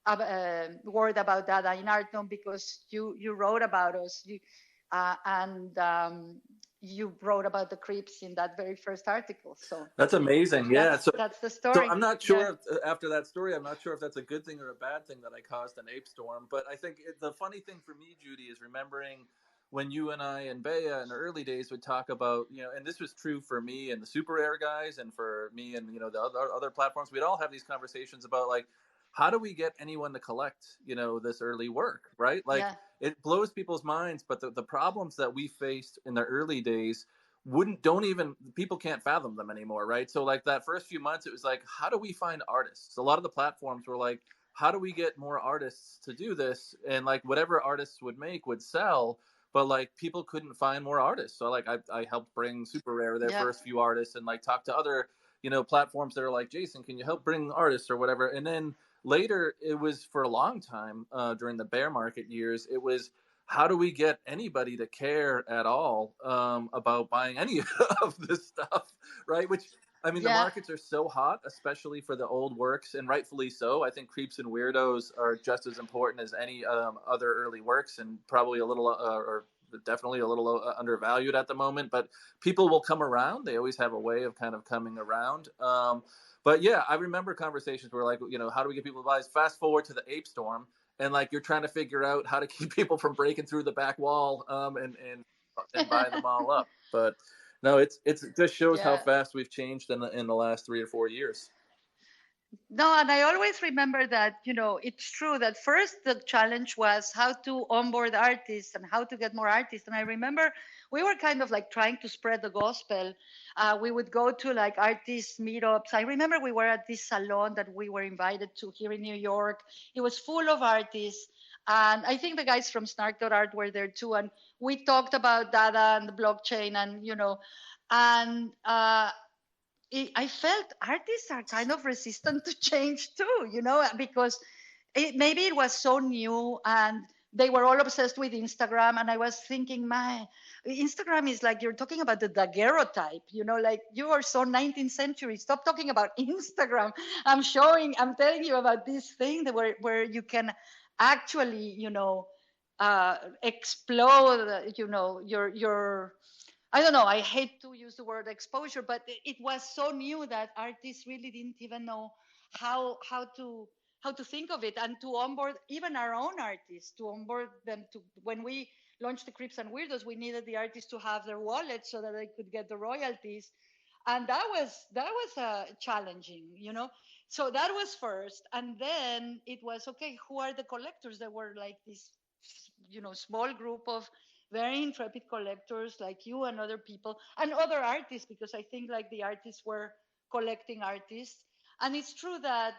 A: a word about dada in Artnome, because you wrote about us, and you wrote about the creeps in that very first article. So
B: that's amazing. Yeah.
A: That's the
B: So
A: story.
B: I'm not sure if, after that story, I'm not sure if that's a good thing or a bad thing that I caused an ape storm. But I think the funny thing for me, Judy, is remembering when you and I and Bea in the early days would talk about, and this was true for me and the Super Rare guys, and for me and the other platforms. We'd all have these conversations about, like, how do we get anyone to collect this early work, right? Like, it blows people's minds, but the problems that we faced in the early days people can't fathom them anymore, right? So like that first few months, it was like, how do we find artists? A lot of the platforms were like, how do we get more artists to do this? And like whatever artists would make would sell, but like people couldn't find more artists. So like I helped bring Super Rare their first few artists, and like talk to other platforms that are like, Jason, can you help bring artists or whatever? And then later, it was for a long time during the bear market years, it was, how do we get anybody to care at all about buying any of this stuff, right? Which, I mean, the markets are so hot, especially for the old works, and rightfully so. I think Creeps and Weirdos are just as important as any other early works, and probably a little, or definitely a little undervalued at the moment. But people will come around. They always have a way of kind of coming around. But yeah, I remember conversations where, like, how do we get people to buy? Fast forward to the ape storm, and like you're trying to figure out how to keep people from breaking through the back wall and buying them all up. But no, it just shows how fast we've changed in the last 3 or 4 years.
A: No, and I always remember that, it's true that first the challenge was how to onboard artists and how to get more artists. And I remember we were kind of like trying to spread the gospel. We would go to like artist meetups. I remember we were at this salon that we were invited to here in New York. It was full of artists. And I think the guys from dada.art were there too. And we talked about dada and the blockchain and, and I felt artists are kind of resistant to change too, because maybe it was so new and they were all obsessed with Instagram. And I was thinking, my Instagram is like, you're talking about the daguerreotype, like you are so 19th century. Stop talking about Instagram. I'm telling you about this thing where you can actually, explode, your I don't know, I hate to use the word exposure, but it was so new that artists really didn't even know how to think of it, and to onboard even our own artists, to onboard them to, when we launched the Creeps and Weirdos, we needed the artists to have their wallet so that they could get the royalties. And that was challenging, So that was first, and then it was, okay, who are the collectors? There were like this, small group of very intrepid collectors like you and other people and other artists, because I think like the artists were collecting artists. And it's true that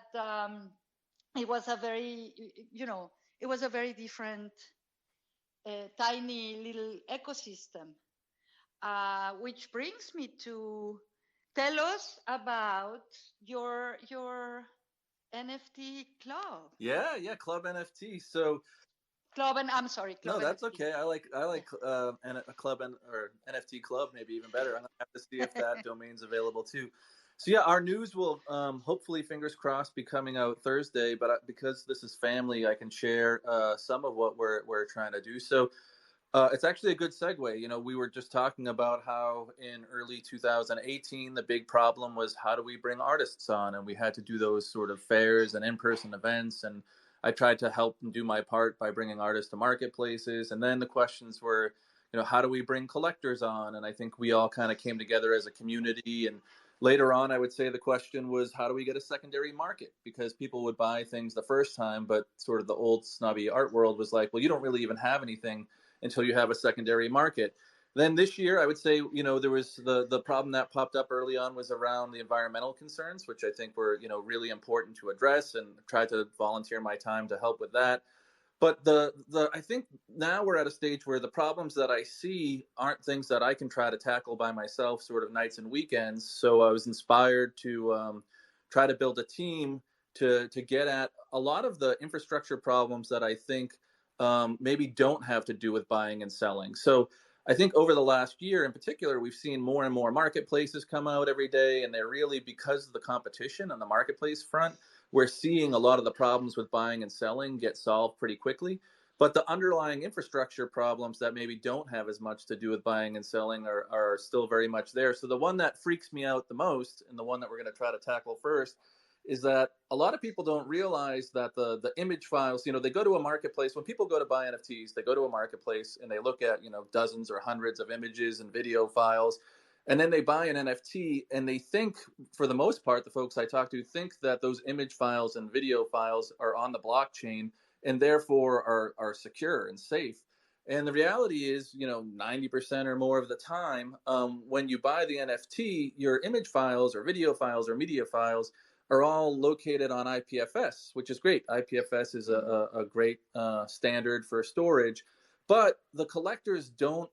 A: it was a very, it was a very different, tiny little ecosystem. Which brings me to tell us about your NFT club.
B: Yeah, Club NFT. So
A: Club, and I'm sorry,
B: no,
A: Club
B: that's
A: NFT.
B: okay. I
A: Yeah.
B: like a club or NFT club, maybe even better. I'm gonna have to see if that domain's available too. So yeah, our news will hopefully, fingers crossed, be coming out Thursday. But because this is family, I can share some of what we're trying to do. So it's actually a good segue. You know, we were just talking about how in early 2018, the big problem was how do we bring artists on? And we had to do those sort of fairs and in person events. And I tried to help and do my part by bringing artists to marketplaces. And then the questions were, you know, how do we bring collectors on? And I think we all kind of came together as a community. And later on, I would say the question was, how do we get a secondary market? Because people would buy things the first time, but sort of the old snobby art world was like, well, you don't really even have anything until you have a secondary market. Then this year, I would say, you know, there was the problem that popped up early on was around the environmental concerns, which I think were, you know, really important to address, and tried to volunteer my time to help with that. But the I think now we're at a stage where the problems that I see aren't things that I can try to tackle by myself, sort of nights and weekends. So I was inspired to try to build a team to get at a lot of the infrastructure problems that I think maybe don't have to do with buying and selling. So I think over the last year in particular, we've seen more and more marketplaces come out every day, and they're really, because of the competition on the marketplace front, we're seeing a lot of the problems with buying and selling get solved pretty quickly. But the underlying infrastructure problems that maybe don't have as much to do with buying and selling are still very much there. So the one that freaks me out the most, and the one that we're going to try to tackle first, is that a lot of people don't realize that the image files, you know, they go to a marketplace. When people go to buy NFTs, they go to a marketplace and they look at, you know, dozens or hundreds of images and video files, and then they buy an NFT, and they think, for the most part, the folks I talk to think that those image files and video files are on the blockchain and therefore are secure and safe. And the reality is, you know, 90% or more of the time, when you buy the NFT, your image files or video files or media files are all located on IPFS, which is great. IPFS is a great standard for storage. But the collectors don't,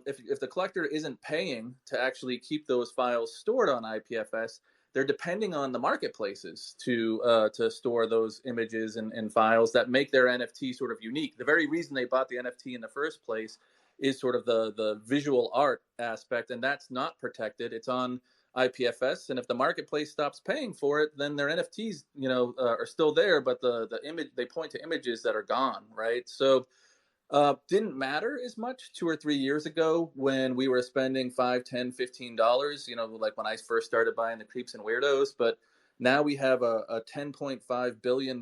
B: if the collector isn't paying to actually keep those files stored on IPFS, they're depending on the marketplaces to store those images and files that make their NFT sort of unique. The very reason they bought the NFT in the first place is sort of the visual art aspect, and that's not protected. It's on IPFS, and if the marketplace stops paying for it, then their NFTs, you know, are still there, but the image, they point to images that are gone, right? So didn't matter as much 2 or 3 years ago when we were spending $5, $10, $15, you know, like when I first started buying the Creeps and Weirdos. But now we have a $10.5 billion,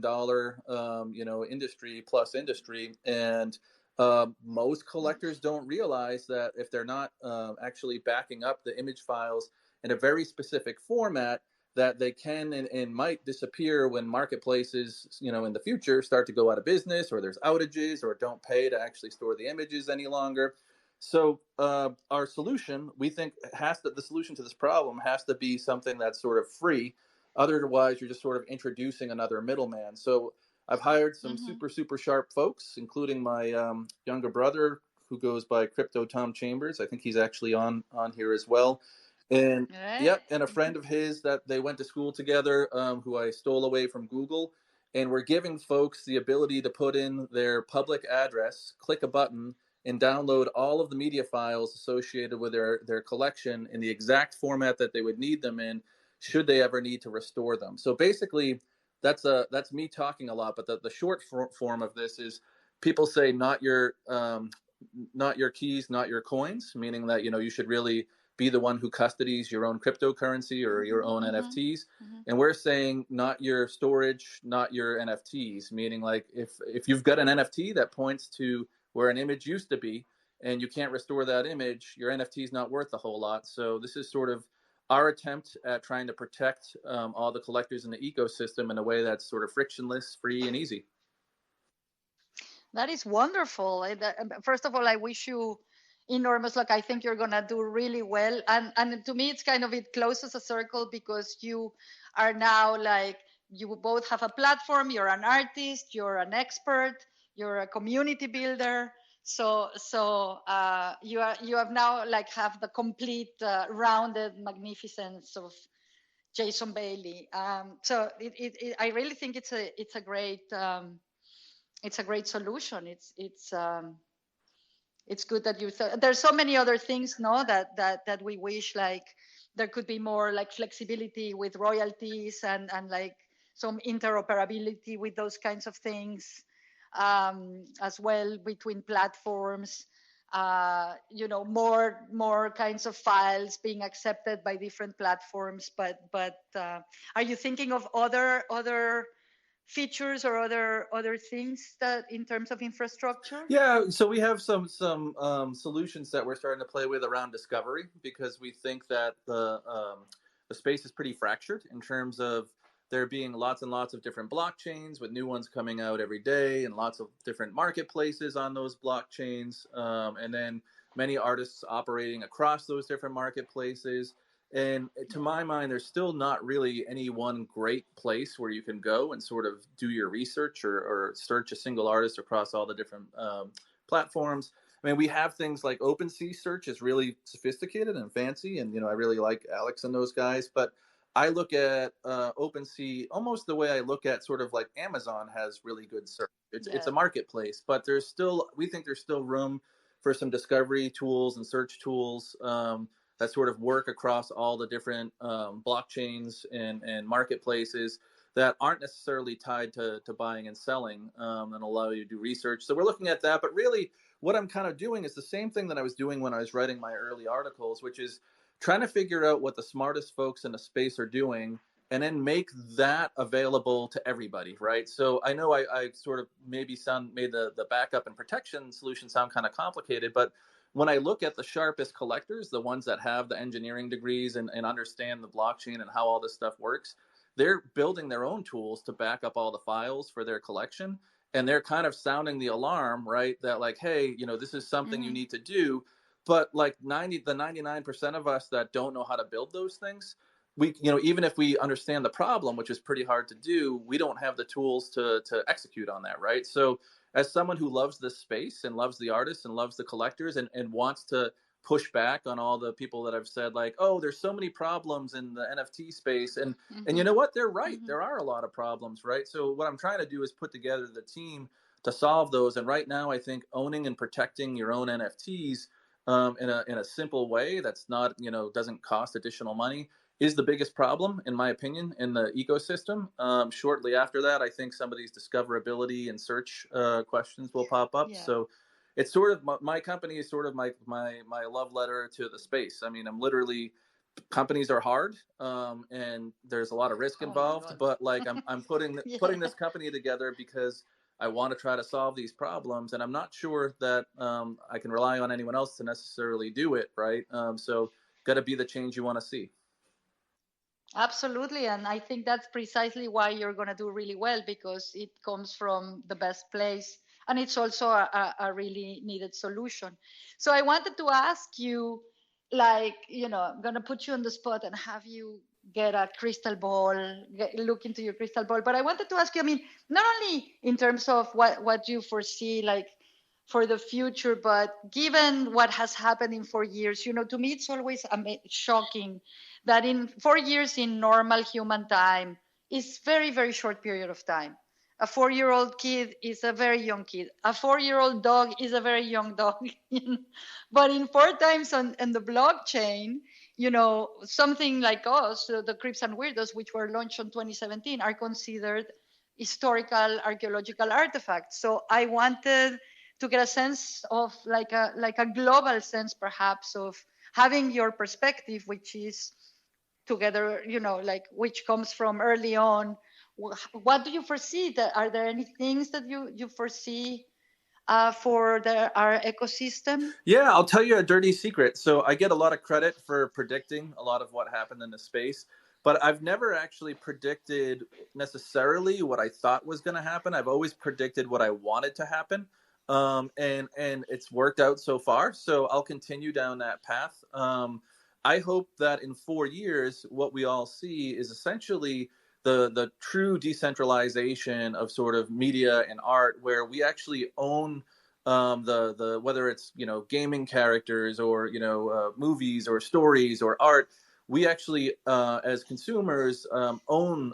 B: you know, industry plus industry. And most collectors don't realize that if they're not actually backing up the image files in a very specific format, that they can and might disappear when marketplaces, you know, in the future start to go out of business, or there's outages, or don't pay to actually store the images any longer. So our solution, we think, the solution to this problem has to be something that's sort of free. Otherwise, you're just sort of introducing another middleman. So I've hired some super sharp folks, including my younger brother, who goes by Crypto Tom Chambers. I think he's actually on here as well. And
A: Right.
B: yep, and a friend of his that they went to school together, who I stole away from Google. And we're giving folks the ability to put in their public address, click a button, and download all of the media files associated with their collection in the exact format that they would need them in, should they ever need to restore them. So basically, that's me talking a lot, but the short form of this is, people say not your keys, not your coins, meaning that, you know, you should really be the one who custodies your own cryptocurrency or your own NFTs. And we're saying not your storage, not your NFTs, meaning like if you've got an NFT that points to where an image used to be and you can't restore that image, your NFT is not worth a whole lot. So this is sort of our attempt at trying to protect all the collectors in the ecosystem in a way that's sort of frictionless, free, and easy.
A: That is wonderful. First of all, I wish you enormous luck. I think you're gonna do really well. And to me, it's kind of, it closes a circle because you are now like, you both have a platform. You're an artist. You're an expert. You're a community builder. So you have now like have the complete rounded magnificence of Jason Bailey. So I really think it's a great solution. It's good that you thought. There's so many other things, no, that we wish like there could be more like flexibility with royalties and like some interoperability with those kinds of things, as well between platforms. More kinds of files being accepted by different platforms. But are you thinking of other features or other things that in terms of infrastructure?
B: Yeah, so we have some solutions that we're starting to play with around discovery, because we think that the space is pretty fractured in terms of there being lots and lots of different blockchains with new ones coming out every day, and lots of different marketplaces on those blockchains, and then many artists operating across those different marketplaces. And to my mind, there's still not really any one great place where you can go and sort of do your research, or search a single artist across all the different platforms. I mean, we have things like OpenSea search is really sophisticated and fancy, and I really like Alex and those guys. But I look at OpenSea almost the way I look at sort of like Amazon has really good search. It's a marketplace, but we think there's still room for some discovery tools and search tools. That sort of work across all the different blockchains and marketplaces that aren't necessarily tied to buying and selling, and allow you to do research. So we're looking at that. But really, what I'm kind of doing is the same thing that I was doing when I was writing my early articles, which is trying to figure out what the smartest folks in the space are doing, and then make that available to everybody, right? So I know I sort of made the backup and protection solution sound kind of complicated, but when I look at the sharpest collectors, the ones that have the engineering degrees and understand the blockchain and how all this stuff works, they're building their own tools to back up all the files for their collection. And they're kind of sounding the alarm, right? That like, hey, this is something you need to do. But like 99% of us that don't know how to build those things, we, even if we understand the problem, which is pretty hard to do, we don't have the tools to execute on that, right? So as someone who loves this space and loves the artists and loves the collectors, and wants to push back on all the people that have said like, oh, there's so many problems in the NFT space. And you know what? They're right. There are a lot of problems, right? So what I'm trying to do is put together the team to solve those. And right now, I think owning and protecting your own NFTs in a simple way that's not, doesn't cost additional money is the biggest problem, in my opinion, in the ecosystem. Shortly after that, I think some of these discoverability and search questions will pop up. Yeah. So it's sort of my company is sort of my love letter to the space. I mean, I'm literally, companies are hard, and there's a lot of risk involved, but like I'm putting putting this company together because I want to try to solve these problems, and I'm not sure that I can rely on anyone else to necessarily do it, right? So got to be the change you want to see.
A: Absolutely. And I think that's precisely why you're going to do really well, because it comes from the best place. And it's also a really needed solution. So I wanted to ask you, like, I'm going to put you on the spot and have you get a crystal ball, look into your crystal ball. But I wanted to ask you, I mean, not only in terms of what you foresee, like, for the future, but given what has happened in 4 years, to me, it's always shocking that in 4 years in normal human time is very, very short period of time. A 4-year-old kid is a very young kid. A 4-year-old dog is a very young dog. But in 4 times on the blockchain, something like us, the Creeps and Weirdos, which were launched in 2017, are considered historical archaeological artifacts. So I wanted to get a sense of like a global sense, perhaps, of having your perspective, which is together, like which comes from early on. What do you foresee? Are there any things that you foresee for our ecosystem?
B: Yeah, I'll tell you a dirty secret. So I get a lot of credit for predicting a lot of what happened in the space, but I've never actually predicted necessarily what I thought was going to happen. I've always predicted what I wanted to happen. and it's worked out so far. So I'll continue down that path. I hope that in 4 years, what we all see is essentially the true decentralization of sort of media and art, where we actually own the whether it's gaming characters or movies or stories or art. We actually, as consumers, own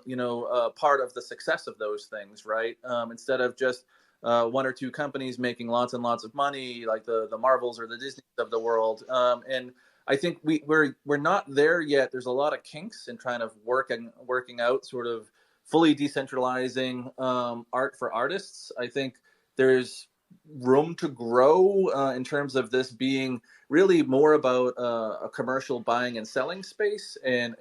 B: part of the success of those things, right? Instead of just one or two companies making lots and lots of money, like the Marvels or the Disneys of the world. And I think we're not there yet. There's a lot of kinks in trying to working out sort of fully decentralizing art for artists. I think there's room to grow in terms of this being really more about a commercial buying and selling space, and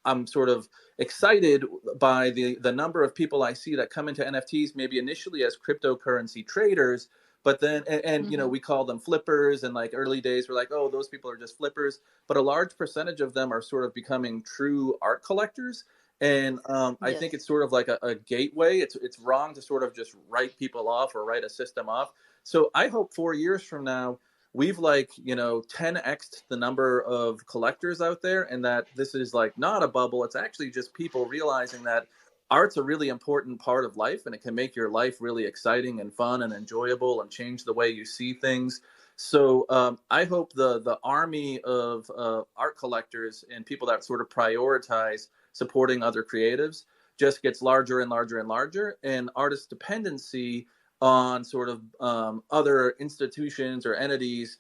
B: I'm sort of excited by the number of people I see that come into NFTs maybe initially as cryptocurrency traders, but then and we call them flippers, and like early days we're like, oh, those people are just flippers, but a large percentage of them are sort of becoming true art collectors. And I think it's sort of like a gateway. It's wrong to sort of just write people off or write a system off. So I hope 4 years from now we've 10x'd the number of collectors out there, and that this is like not a bubble. It's actually just people realizing that art's a really important part of life, and it can make your life really exciting and fun and enjoyable and change the way you see things. So I hope the army of art collectors and people that sort of prioritize supporting other creatives just gets larger and larger and larger, and artist dependency on sort of other institutions or entities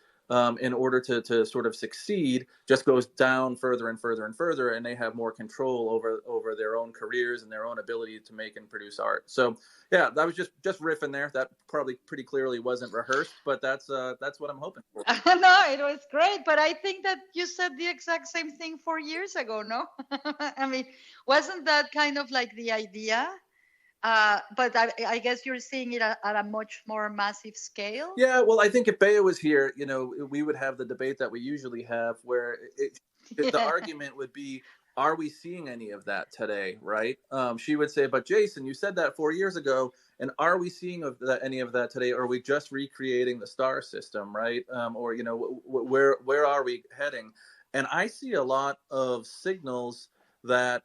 B: in order to sort of succeed just goes down further and further and further, and they have more control over their own careers and their own ability to make and produce art. So yeah, that was just riffing there. That probably pretty clearly wasn't rehearsed, but that's what I'm hoping for.
A: No, it was great, but I think that you said the exact same thing 4 years ago, no? I mean, wasn't that kind of like the idea? But I guess you're seeing it at a much more massive scale.
B: Yeah, well, I think if Bea was here, we would have the debate that we usually have, where the argument would be, are we seeing any of that today, right? She would say, but Jason, you said that 4 years ago, and are we seeing any of that today? Or are we just recreating the star system, right? Or where are we heading? And I see a lot of signals that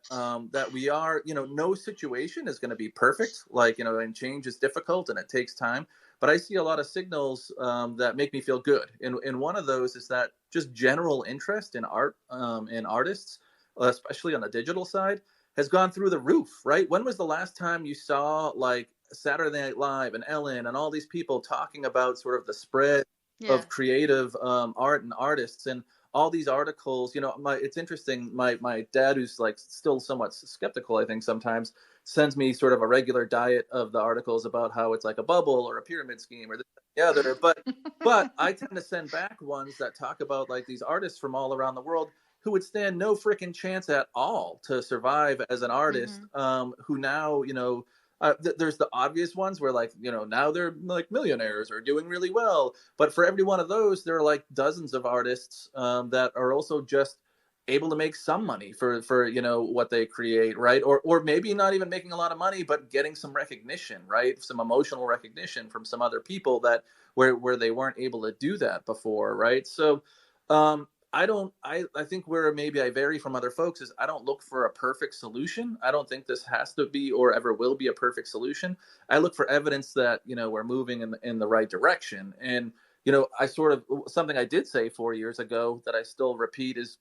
B: we are, no situation is going to be perfect, and change is difficult and it takes time. But I see a lot of signals that make me feel good. And one of those is that just general interest in art and artists, especially on the digital side, has gone through the roof, right? When was the last time you saw like Saturday Night Live and Ellen and all these people talking about sort of the spread of creative art and artists? And all these articles, it's interesting. My dad, who's like still somewhat skeptical, I think sometimes, sends me sort of a regular diet of the articles about how it's like a bubble or a pyramid scheme or this and the other. But I tend to send back ones that talk about like these artists from all around the world who would stand no freaking chance at all to survive as an artist, who now, there's the obvious ones where now they're like millionaires or doing really well. But for every one of those, there are like dozens of artists that are also just able to make some money for what they create, right? Or maybe not even making a lot of money, but getting some recognition, right? Some emotional recognition from some other people that where they weren't able to do that before, right? So I think where maybe I vary from other folks is I don't look for a perfect solution. I don't think this has to be or ever will be a perfect solution. I look for evidence that, we're moving in the right direction. And, I sort of, something I did say 4 years ago that I still repeat is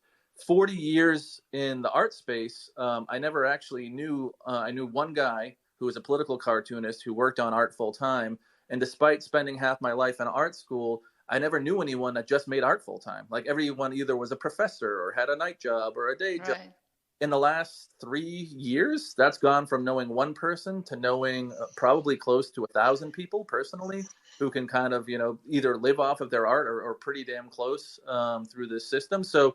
B: 40 years in the art space. I never actually knew, I knew one guy who was a political cartoonist who worked on art full time. And despite spending half my life in art school, I never knew anyone that just made art full time. Like everyone either was a professor or had a night job or a day job. In the last 3 years, that's gone from knowing one person to knowing probably close to 1,000 people personally who can kind of, either live off of their art or pretty damn close through this system. So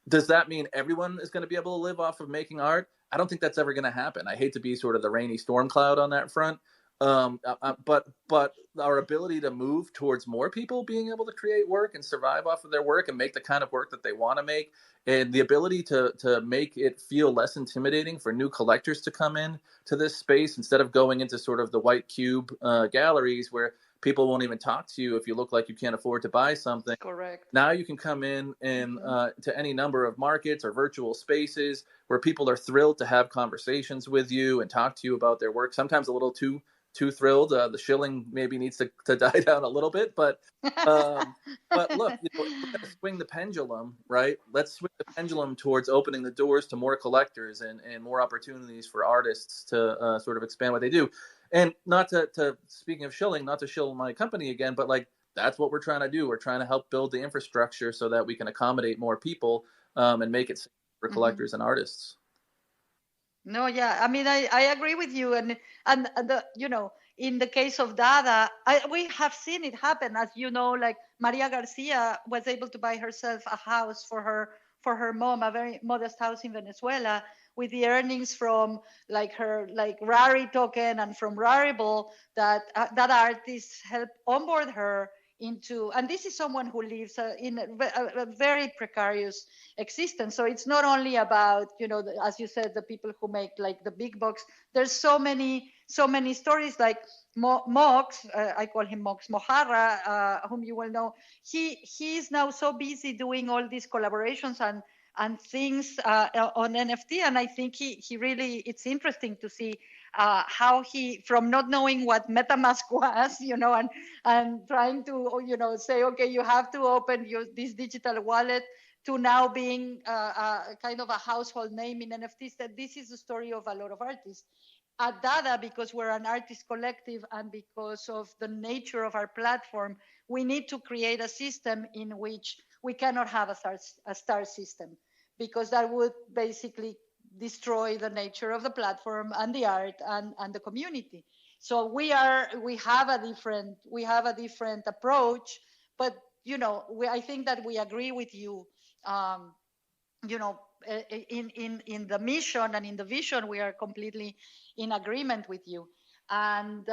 B: does that mean everyone is going to be able to live off of making art? I don't think that's ever going to happen. I hate to be sort of the rainy storm cloud on that front. But our ability to move towards more people being able to create work and survive off of their work and make the kind of work that they want to make, and the ability to make it feel less intimidating for new collectors to come in to this space instead of going into sort of the white cube galleries where people won't even talk to you if you look like you can't afford to buy something.
A: Correct.
B: Now you can come in and to any number of markets or virtual spaces where people are thrilled to have conversations with you and talk to you about their work. Sometimes a little too thrilled. The shilling maybe needs to die down a little bit, but look, if we're going to swing the pendulum, right? Let's swing the pendulum towards opening the doors to more collectors and more opportunities for artists to sort of expand what they do. And not to speaking of shilling, not to shill my company again, but like that's what we're trying to do. We're trying to help build the infrastructure so that we can accommodate more people and make it safe for collectors and artists.
A: No, yeah, I mean, I agree with you, and the in the case of Dada, we have seen it happen, as you know, like Maria Garcia was able to buy herself a house for her mom, a very modest house in Venezuela, with the earnings from like her Rari token and from Rarible that artists helped onboard her into, and this is someone who lives in a very precarious existence. So it's not only about, as you said, the people who make like the big bucks. There's so many stories like Mox, I call him Mox Mojarra, whom you will know. He's now so busy doing all these collaborations and things on NFT, and I think he really, it's interesting to see how he, from not knowing what MetaMask was, and trying to, say, okay, you have to open this digital wallet, to now being kind of a household name in NFTs. That this is the story of a lot of artists. At Dada, because we're an artist collective and because of the nature of our platform, we need to create a system in which we cannot have a star system, because that would basically destroy the nature of the platform and the art and the community. So we have a different approach, but I think that we agree with you. In the mission and in the vision, we are completely in agreement with you. And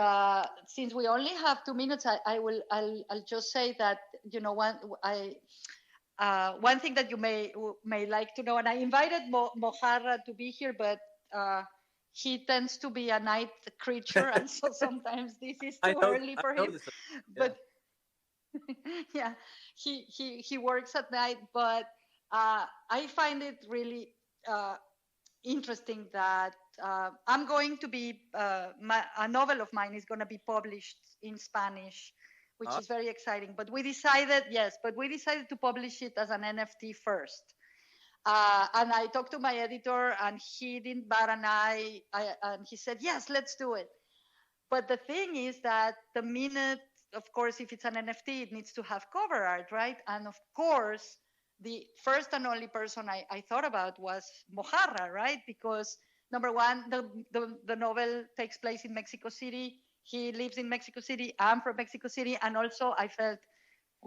A: since we only have 2 minutes, I'll just say that one thing that you may like to know, and I invited Mojarra to be here, but he tends to be a night creature, and so sometimes this is too early for him. But yeah, he works at night. But I find it really interesting that I'm going to be a novel of mine is going to be published in Spanish, which is very exciting. But we decided to publish it as an NFT first. And I talked to my editor, and he didn't bat an eye, and he said, yes, let's do it. But the thing is that the minute, of course, if it's an NFT, it needs to have cover art, right? And of course, the first and only person I thought about was Mojarra, right? Because number one, the novel takes place in Mexico City. He lives in Mexico City. I'm from Mexico City. And also I felt,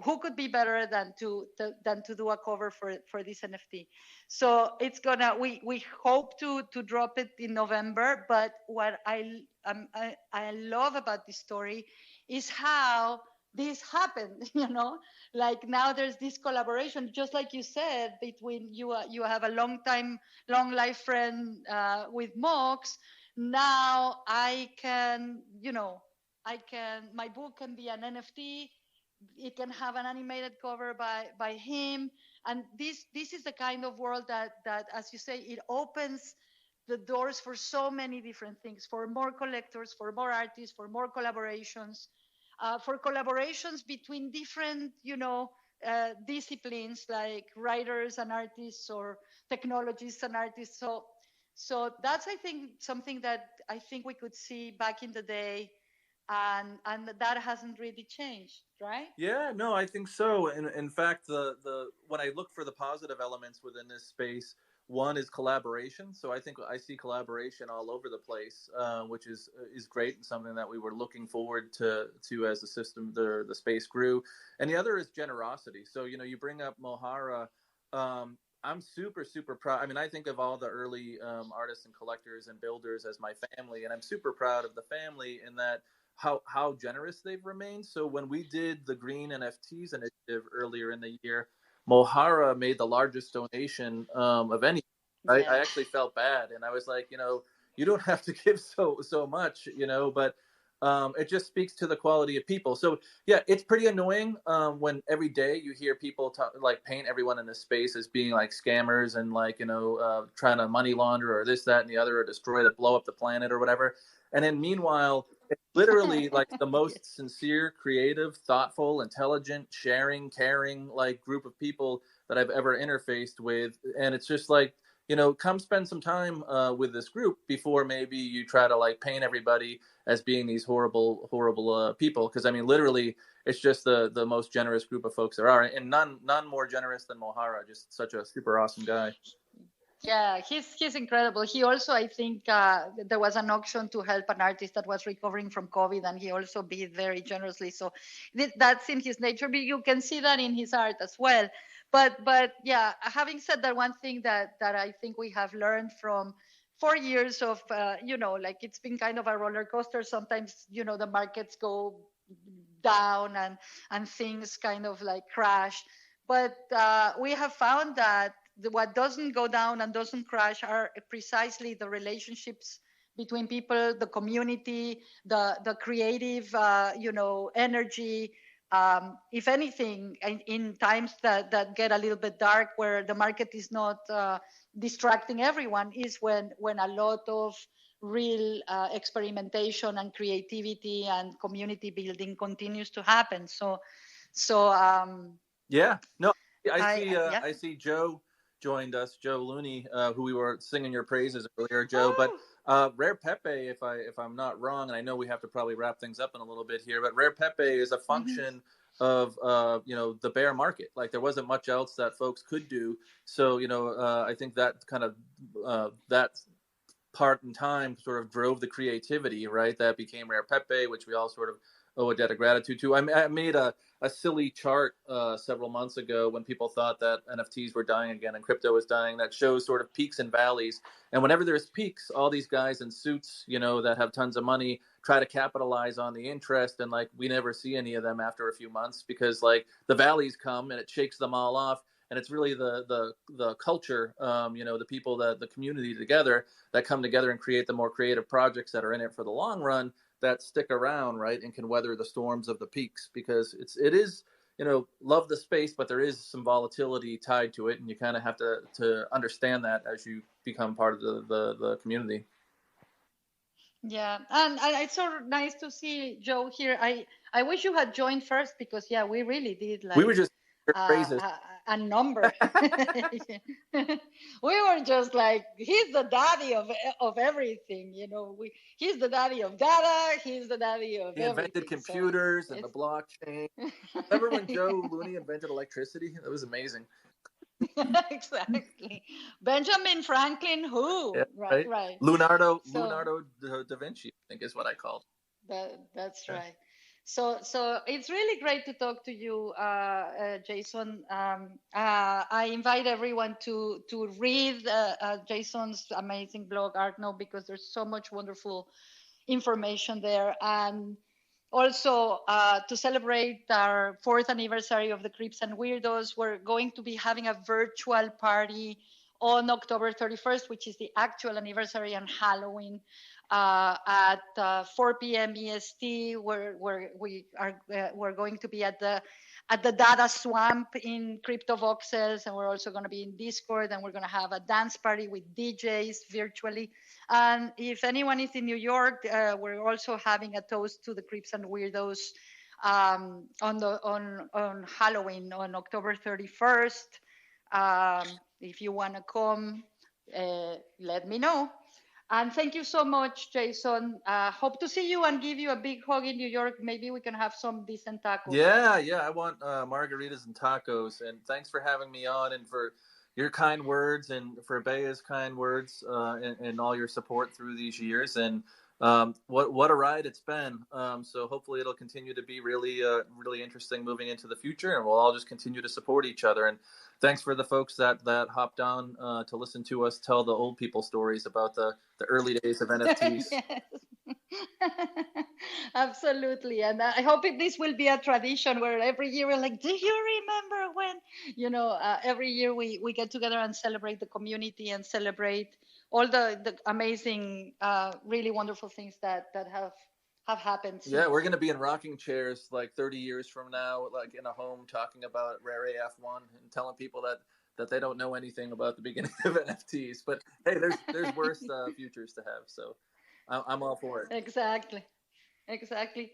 A: who could be better than to do a cover for this NFT? So it's we hope to drop it in November. But what I love about this story is how this happened. Like now there's this collaboration, just like you said, between you have a long life friend with Mox. Now my book can be an NFT. It can have an animated cover by him, and this is the kind of world that, as you say, it opens the doors for so many different things, for more collectors, for more artists, for more collaborations, for collaborations between different disciplines, like writers and artists, or technologists and artists. So that's, I think, something that I think we could see back in the day. And that hasn't really changed, right?
B: Yeah, no, I think so. And in fact, the when I look for the positive elements within this space, one is collaboration. So I think I see collaboration all over the place, which is great, and something that we were looking forward to as the system, the space grew. And the other is generosity. So you bring up Mojarra. I'm super, super proud. I mean, I think of all the early artists and collectors and builders as my family, and I'm super proud of the family in that how generous they've remained. So when we did the Green NFTs initiative earlier in the year, Mojarra made the largest donation of any. I actually felt bad, and I was like, you don't have to give so much, but it just speaks to the quality of people. So yeah, it's pretty annoying when every day you hear people like paint everyone in this space as being like scammers and like, you know, trying to money launder or this, that, and the other, or blow up the planet or whatever. And then meanwhile, it's literally like the most sincere, creative, thoughtful, intelligent, sharing, caring, like group of people that I've ever interfaced with. And it's just like, you know, come spend some time with this group before maybe you try to like paint everybody as being these horrible people. Because I mean, literally, it's just the most generous group of folks there are, and none more generous than Mohara. Just such a super awesome guy.
A: Yeah, he's incredible. He also, I think, there was an auction to help an artist that was recovering from COVID, and he also bid very generously. So that's in his nature. But you can see that in his art as well. But yeah, having said that, one thing that I think we have learned from 4 years of you know, like it's been kind of a roller coaster. Sometimes, you know, the markets go down and things kind of like crash. But we have found that what doesn't go down and doesn't crash are precisely the relationships between people, the community, the creative, you know, energy. If anything, in times that get a little bit dark, where the market is not distracting everyone, is when a lot of real experimentation and creativity and community building continues to happen. So
B: yeah, no,
A: yeah.
B: I see Joe joined us, Joe Looney, who we were singing your praises earlier, Joe. But Rare Pepe, if I'm not wrong, and I know we have to probably wrap things up in a little bit here, but Rare Pepe is a function of you know, the bear market. Like there wasn't much else that folks could do. So you know, I think that kind of that part in time sort of drove the creativity, right? That became Rare Pepe, which we all sort of owe a debt of gratitude to. I made a silly chart several months ago when people thought that NFTs were dying again and crypto was dying, that shows sort of peaks and valleys. And whenever there's peaks, all these guys in suits, you know, that have tons of money try to capitalize on the interest. And like, we never see any of them after a few months because like the valleys come and it shakes them all off. And it's really the culture, you know, the people, the community together that come together and create the more creative projects that are in it for the long run, that stick around, right, and can weather the storms of the peaks. Because it is, you know, love the space, but there is some volatility tied to it, and you kind of have to understand that as you become part of the community.
A: Yeah, and it's so nice to see Joe here. I wish you had joined first, because yeah, we really did like
B: we were just phrases.
A: A number. We were just like, he's the daddy of everything, you know. He's the daddy of data. He's the daddy of
B: he invented
A: everything.
B: computers and the blockchain. Remember when Joe Looney invented electricity? That was amazing.
A: Exactly. Benjamin Franklin, who?
B: Yeah,
A: right.
B: Leonardo da Vinci, I think is what I called.
A: That's right. So it's really great to talk to you, Jason. I invite everyone to read Jason's amazing blog, Artnome, because there's so much wonderful information there. And also, to celebrate our 4th anniversary of the Creeps and Weirdos, we're going to be having a virtual party on October 31st, which is the actual anniversary, on Halloween, at 4 p.m. EST. We're going to be at the Dada Swamp in Crypto Voxels, and we're also going to be in Discord, and we're going to have a dance party with DJs virtually. And if anyone is in New York, we're also having a toast to the Creeps and Weirdos on Halloween on October 31st. If you want to come, let me know. And thank you so much, Jason. Hope to see you and give you a big hug in New York. Maybe we can have some decent tacos.
B: Yeah. I want margaritas and tacos. And thanks for having me on, and for your kind words, and for Bea's kind words, and all your support through these years. And what a ride it's been. So hopefully it'll continue to be really interesting moving into the future, and we'll all just continue to support each other. And thanks for the folks that hopped on to listen to us tell the old people stories about the early days of NFTs.
A: Yes. Absolutely. And I hope this will be a tradition where every year we're like, do you remember when? You know, every year we get together and celebrate the community and celebrate all the amazing, really wonderful things that have have happened
B: Yeah,
A: since.
B: we're going to be in rocking chairs like 30 years from now, like in a home talking about Rare AF1 and telling people that they don't know anything about the beginning of NFTs. But hey, there's worse futures to have. So I'm all for it.
A: Exactly. Exactly.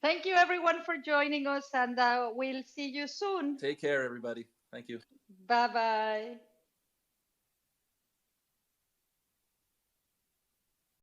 A: Thank you, everyone, for joining us, and we'll see you soon.
B: Take care, everybody. Thank you.
A: Bye bye.